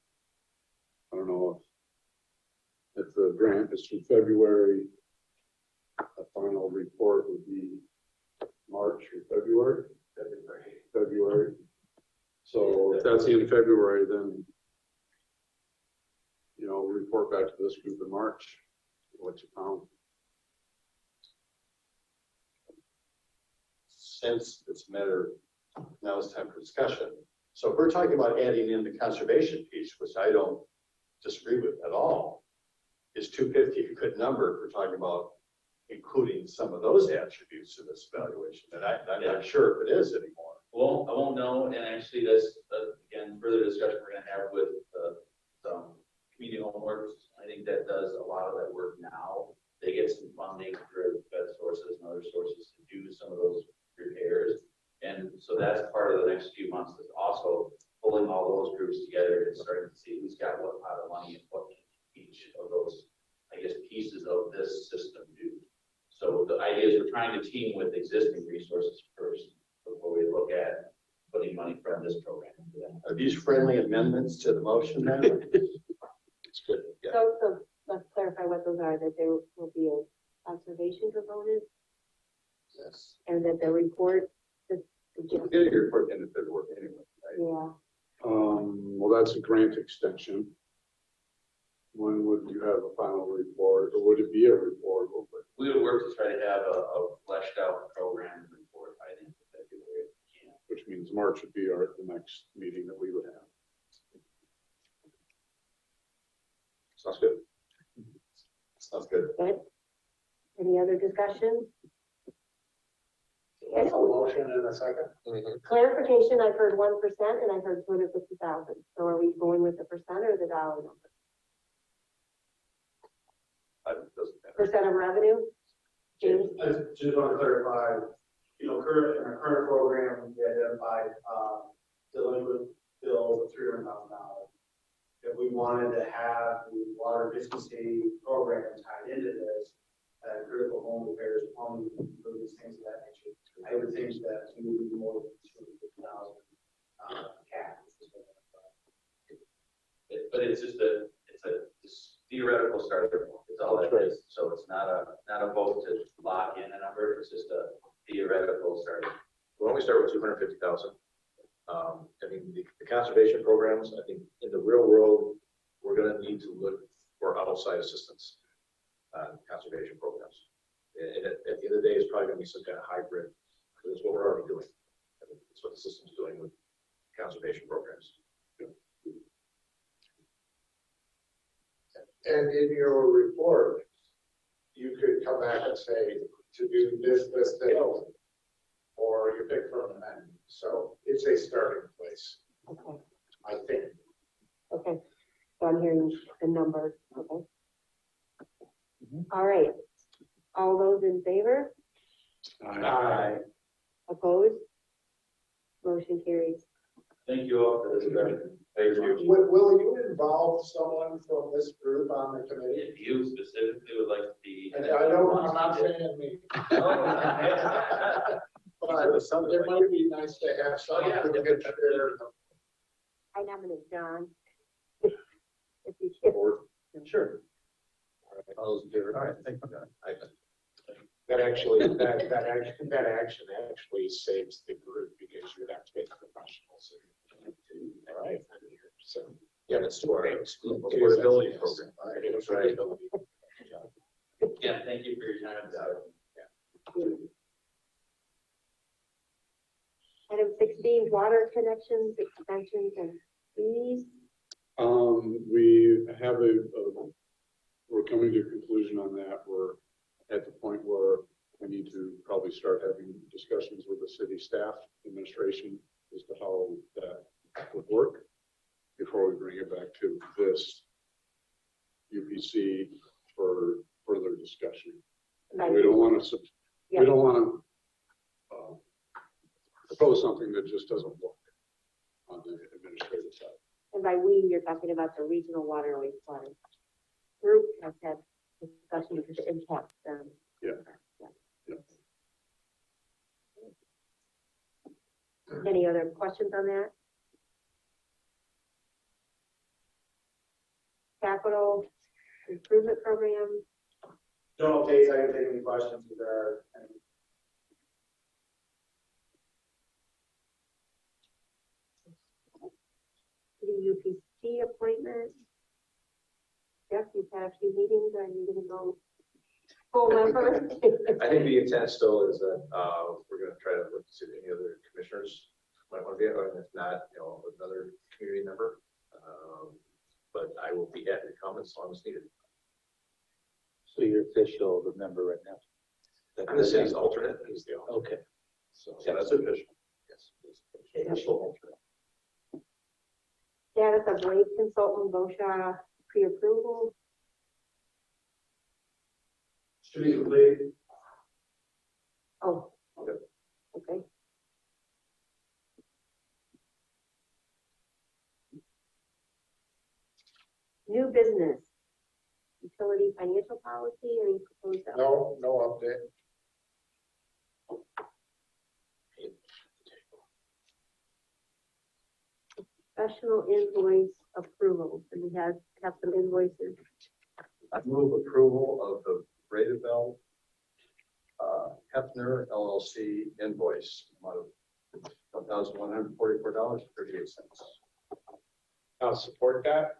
I don't know if the grant is through February, a final report would be March or February. February. So if that's in February, then report back to this group in March, what you found. Since it's a matter, now it's time for discussion. So if we're talking about adding in the conservation piece, which I don't disagree with at all, is 250 a good number if we're talking about including some of those attributes in this evaluation? And I'm not sure if it is anymore. Well, I won't know, and actually that's, again, further discussion we're gonna have with community homeworks. I think that does a lot of that work now. They get some funding through fed sources and other sources to do some of those repairs. And so that's part of the next few months, is also pulling all those groups together and starting to see who's got what pot of money and what each of those, I guess, pieces of this system do. So the idea is we're trying to team with existing resources first before we look at putting money from this program into that. Are these friendly amendments to the motion then? It's good. Yeah. so let's clarify what those are, that there will be a conservation component Yes. and that the report, We'll get your report in February anyway, right? yeah, Well, that's a grant extension. When would you have a final report, or would it be a report? We would work to try to have a fleshed out program report by the end of February if we can. Which means March would be the next meeting that we would have. Sounds good. Sounds good. good. Any other discussion? That's a motion in a second. Clarification, I've heard 1% and I've heard 250,000. So are we going with the percent or the dollar number? It doesn't matter. Percent of revenue? James? I just want to clarify, in our current program, we identified, delinquent bills of $300,000. If we wanted to have the water efficiency program tied into this, critical home repairs, plumbing, these things of that nature, I would think that we would be more than 250,000 cash. But it's just it's theoretical starter point, is all it is. So it's not a vote to lock in a number, it's just a theoretical starter. Why don't we start with 250,000? I mean, the conservation programs, I think in the real world, we're gonna need to look for outside assistance on conservation programs. And at the end of the day, it's probably gonna be some kind of hybrid, because it's what we're already doing. I mean, it's what the system's doing with conservation programs. And in your report, you could come back and say, to do this, or you pick from an amendment. So it's a starting place, Okay, I think. okay. So I'm hearing the number, okay. All right. All those in favor? Aye. Opposed? Motion carries. Thank you all for this. Thank you. Will you involve someone from this group on the committee? If you specifically would like to be. And I'm not saying me. But it might be nice to have someone who can share. I nominate John. If you can. Sure. All those in favor? All right, thank you, John. That action actually saves the group because you would have to pay the professionals. All right. So. Yeah, that's to our It is affordability yes. program. It is Right. affordability. Yeah, thank you for your time. Item 16, water connections, extensions, and fees. We have we're coming to a conclusion on that. We're at the point where we need to probably start having discussions with the city staff administration as to how that would work before we bring it back to this UPC for further discussion. We don't want to, we don't want to propose something that just doesn't work on the administrative side. And by we, you're talking about the regional water and wastewater group has had discussion because it impacts them. Yeah. Any other questions on that? Capital improvement program, No updates, I can take any questions if there are any. the UPC appointment. Jeff, you've had a few meetings, are you gonna go full member? I think the intent still is that, we're gonna try to look to see if any other commissioners might want to be, and if not, another community member. But I will be happy to come as long as needed. So you're official member right now? I'm the city's alternate. He's the alternate. Okay. So that's official. Yes. Official alternate. Status of wage consultant, VOSHA pre-approval. Should be completed. Oh, okay. New business, utility financial policy, any proposed? No update. Professional invoice approvals, and we have some invoices. I move approval of the Radeville Hefner LLC invoice amount of $1,144.38. I'll support that.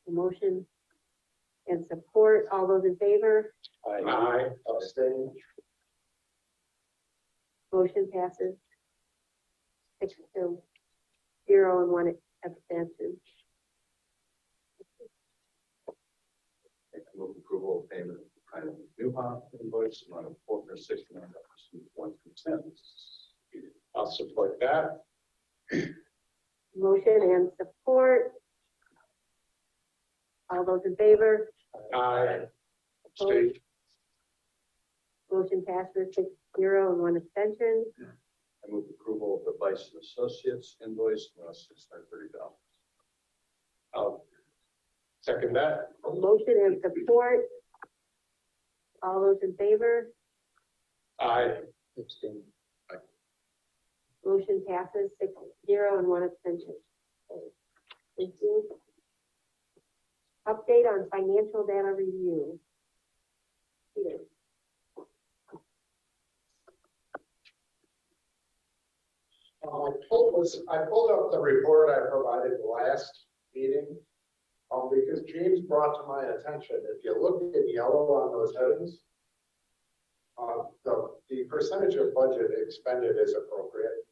Motion and support, all those in favor, Aye. Abstain. motion passes 6-0 and 1 abstention. I move approval of payment of kind of Newhoff invoice amount of $469.01. I'll support that. Motion and support. All those in favor, Aye. opposed, motion passes 6-0 and 1 abstention. I move approval of the Bison Associates invoice amount of $630. I'll second that. Motion and support. All those in favor, Aye. Abstain. motion passes 6-0 and 1 abstention. Thank you. Update on financial data review. Peter. I pulled up the report I provided last meeting, because James brought to my attention, if you look in yellow on those headings, the percentage of budget expended is appropriate.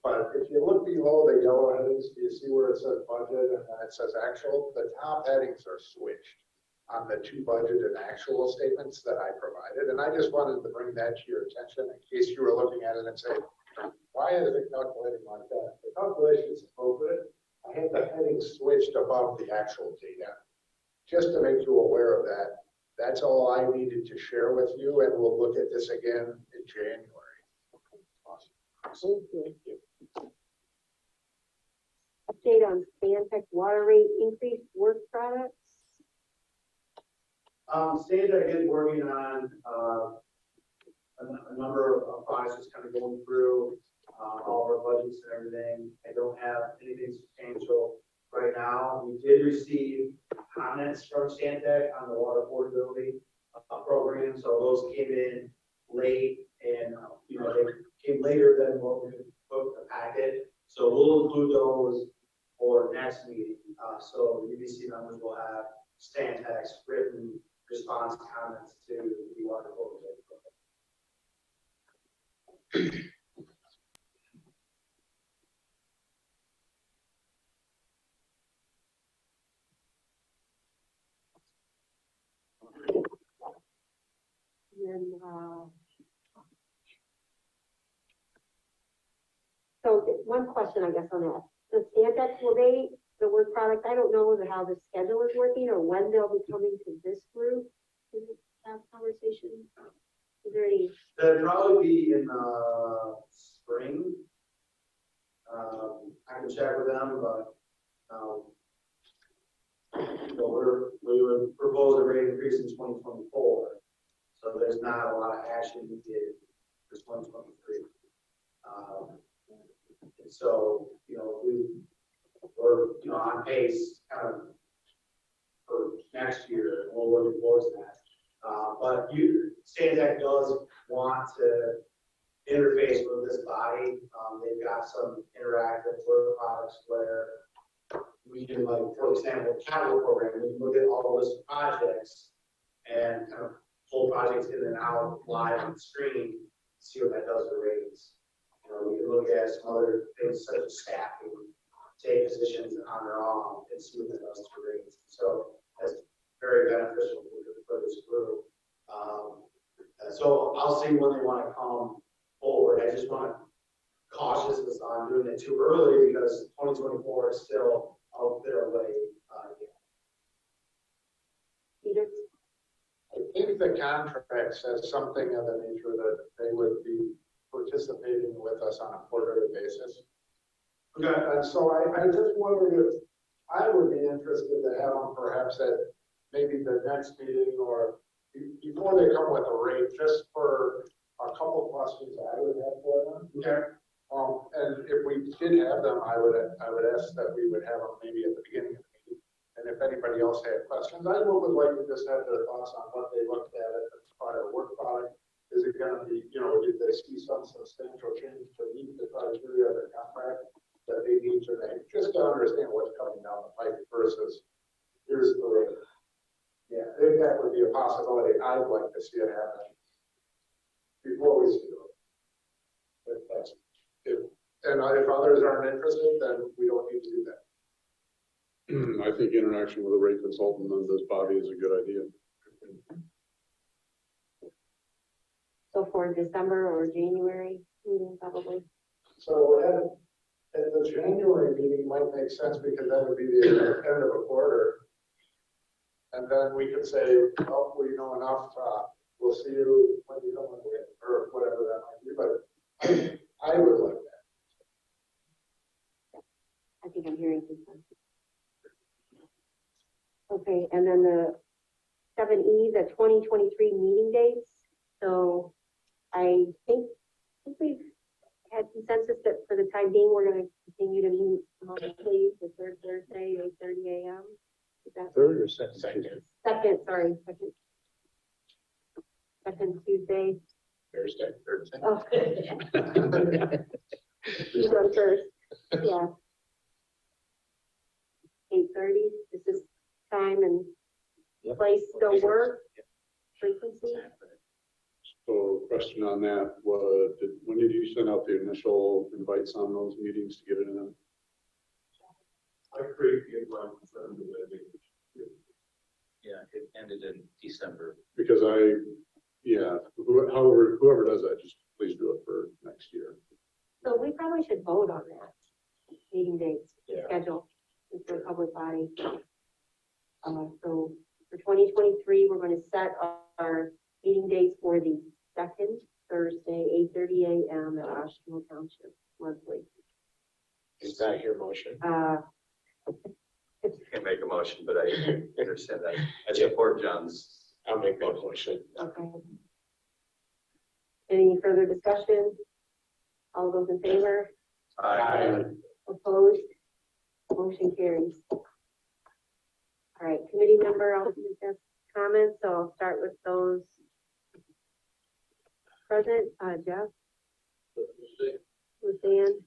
But if you look below the yellow headings, do you see where it says budget and then it says actual? The top headings are switched on the two budget and actual statements that I provided. And I just wanted to bring that to your attention in case you were looking at it and saying, why is it calculating like that? The calculation is appropriate. I had the headings switched above the actual data, just to make you aware of that. That's all I needed to share with you, and we'll look at this again in January. Thank you. Update on Stantec water rate increase work products. Stantec is working on, a number of projects kind of going through, all our budgets and everything. I don't have anything substantial right now. We did receive comments from Stantec on the water affordability program, so those came in late and, they came later than what we put the packet. So we'll include those for next meeting. So the UBC members will have Stantec's written response comments to the water affordability program. And, so one question, I guess, on that. The Stantec, the work product, I don't know how the schedule is working or when they'll be coming to this group to have conversation. Is there any? That'd probably be in spring. I can check with them, but we would propose a rate increase in 2024. So there's not a lot of action needed for 2023. And so, we're, on pace kind of for next year, and we're working towards that. But Stantec does want to interface with this body. They've got some interactive work products where we can, like, for example, capital program, we can look at all the list of projects and kind of pull projects in and out live on the screen, see what that does for ratings. We can look at some other things such as staffing, take positions on their own and see what that does for ratings. So that's very beneficial for this group. So I'll see when they want to come forward. I just want to cautious on doing it too early because 2024 is still a bit away. Peter? I think the contract says something of the nature that they would be participating with us on a quarterly basis. Okay. And so I just wondered if I would be interested to have them perhaps at maybe the next meeting or before they come with a rate, just for a couple questions I would have for them. Okay. And if we did have them, I would ask that we would have them maybe at the beginning of the meeting. And if anybody else had questions, I would like to just have their thoughts on what they looked at as part of the work product. Is it going to be, did they see some substantial change to meet the criteria of the contract that they need to make, just to understand what's coming down the pipe versus here's the rate. Yeah, if that would be a possibility, I'd like to see it happen before we see it. And if others aren't interested, then we don't need to do that. I think interaction with a rate consultant on this body is a good idea. So for December or January meeting, probably. So at the January meeting might make sense because that would be the end of a quarter. And then we could say, oh, we know enough, we'll see you when you come in with, or whatever that might be, but I would like that. I think I'm hearing consensus. Okay, and then the 7E, the 2023 meeting dates. So I think we've had consensus that for the time being, we're going to continue to meet monthly with third Thursday, 8:30 a.m. Is that Third or second? second, sorry, second Tuesday. Thursday. Oh. You go first, yeah. 8:30, is this time and place still work? Frequency? So question on that, when did you send out the initial invites on those meetings to get it in? I agree with you. Yeah, it ended in December. Because whoever does that, just please do it for next year. So we probably should vote on that, meeting dates, Yeah. schedule, for a public body. So for 2023, we're going to set our meeting dates for the second Thursday, 8:30 a.m. at Asheville Township monthly. Is that your motion? You can make a motion, but I understand that. I support John's. I'll make that motion. Okay. Any further discussion? All those in favor? Aye. Opposed? Motion carries. All right, committee member, I'll discuss comments, so I'll start with those present. Jeff? Luthann?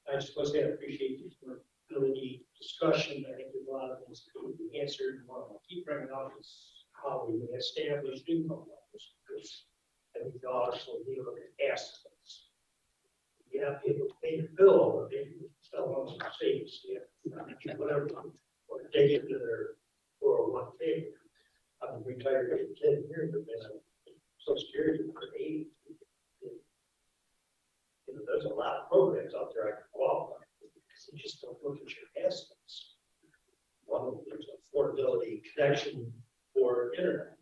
I just want to say I appreciate the really discussion. I think there's a lot of things that can be answered. What I'll keep bringing up is how we establish income levels, because I think we also need to look at assets. You have people pay your bill, or they sell on some savings, whatever, or they get into their 401k. I'm retired for 10 years, but then I'm Social Security for 80. You know, there's a lot of programs out there I can qualify for, because you just don't look at your assets. One of them, there's affordability connection for internet,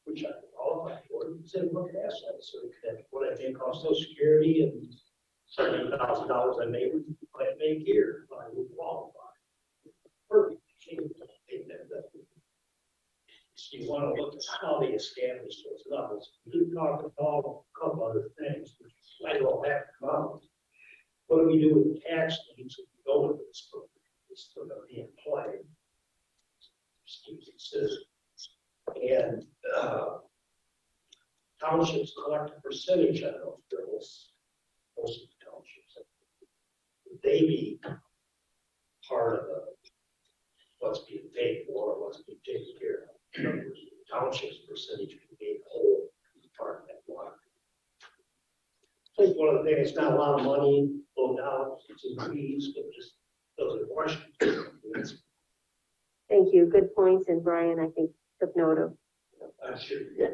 which I qualify for. You say, look at assets, so that what I think cost Social Security and $70,000 I might make here, I would qualify. Perfect. So you want to look at how they establish those levels. You talk about a couple other things, which I don't have to come out. What do we do with tax liens if we go into this program? It's still going to be in play. And townships collect a percentage on those bills. Most of the townships, would they be part of what's being paid for, or what's being taken care of? In other words, the township's percentage would be whole part of that block. I think one of the things, not a lot of money, low dollars, it's increased, but just those are questions. Thank you, good points, and Brian, I think, took note of. I'm sure, yeah,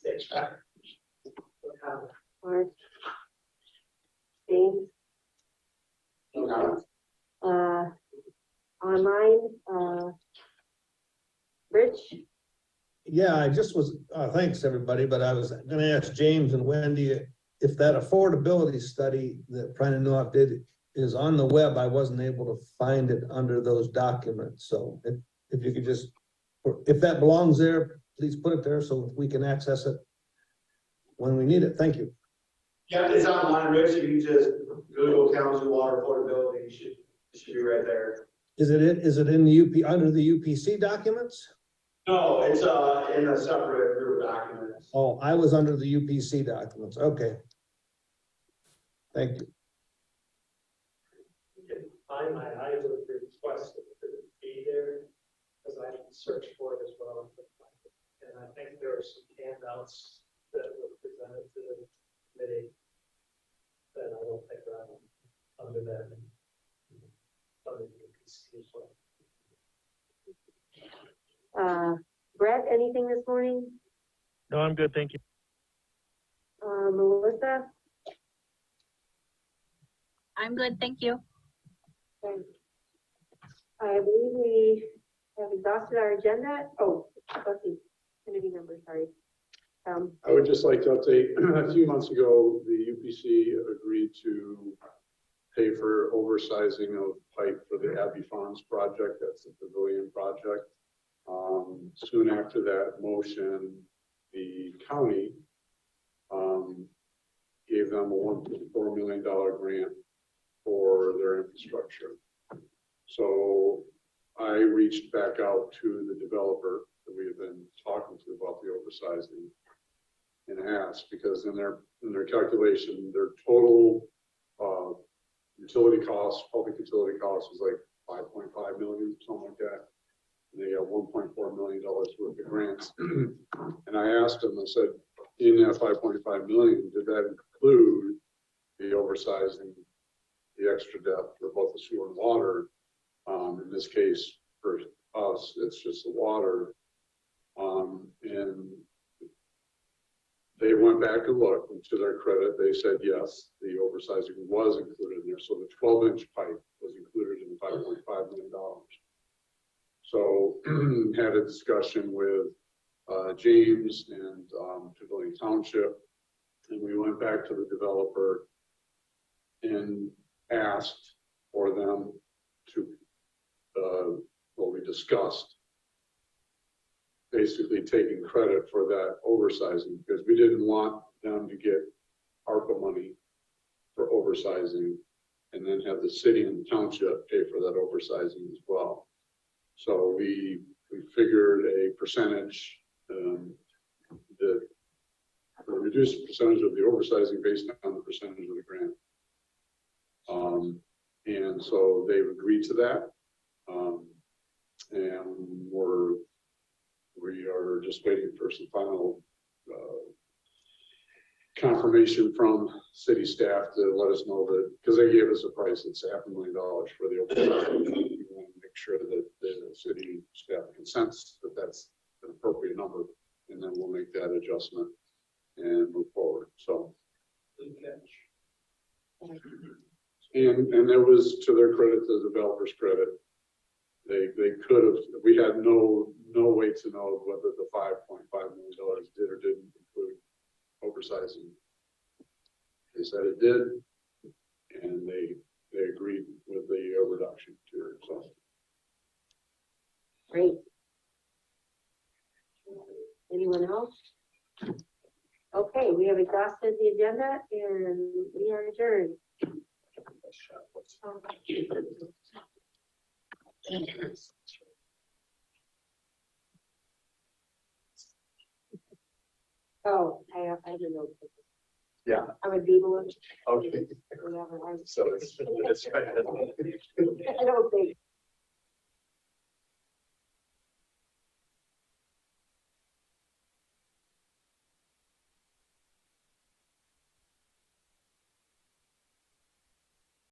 that's right. Mark? James? Online, Rich? Yeah, I just was, thanks, everybody, but I was gonna ask James and Wendy if that affordability study that Prine and Newhoff did is on the web. I wasn't able to find it under those documents, so if you could just, if that belongs there, please put it there so we can access it when we need it. Thank you. Yeah, it's online, Rich. If you just Google Kalamazoo water affordability, it should be right there. Is it in the under the UPC documents? No, it's in a separate group of documents. Oh, I was under the UPC documents. Okay. Thank you. You can find my eyes with your request to be there, because I searched for it as well. And I think there are some handouts that were presented to the committee that I don't think are under that. Under the UPC as well. Brett, anything this morning? No, I'm good, thank you. Melissa? I'm good, thank you. Okay. I believe we have exhausted our agenda. Oh, let's see, committee member, sorry. I would just like to update, a few months ago, the UPC agreed to pay for oversizing of pipe for the Abbey Farms project. That's the pavilion project. Soon after that motion, the county gave them a $1.4 million grant for their infrastructure. So I reached back out to the developer that we had been talking to about the oversizing and asked, because in their calculation, their total utility costs, public utility costs was like 5.5 million, something like that. And they got $1.4 million worth of grants. And I asked them, I said, in that 5.5 million, did that include the oversizing, the extra depth for both the sewer and water? In this case, for us, it's just the water. And they went back and looked, and to their credit, they said, yes, the oversizing was included in there. So the 12-inch pipe was included in the $5.5 million. So had a discussion with James and Trevilian Township, and we went back to the developer and asked for them to, what we discussed, basically taking credit for that oversizing, because we didn't want them to get ARPA money for oversizing and then have the city and the township pay for that oversizing as well. So we figured a percentage, the reduced percentage of the oversizing based on the percentage of the grant. And so they've agreed to that. And we are just waiting for some final confirmation from city staff to let us know that, because they gave us a price, it's $500,000 for the oversizing. We want to make sure that the city staff consents that that's an appropriate number, and then we'll make that adjustment and move forward. So, and there was, to their credit, the developers' credit, they could have, we had no way to know whether the $5.5 million did or didn't include oversizing. They said it did, and they agreed with the reduction too. So Great. Anyone else? Okay, we have exhausted the agenda and we are adjourned. Oh, I don't know. Yeah. I would Google it. Okay. Whatever. So it's I don't think.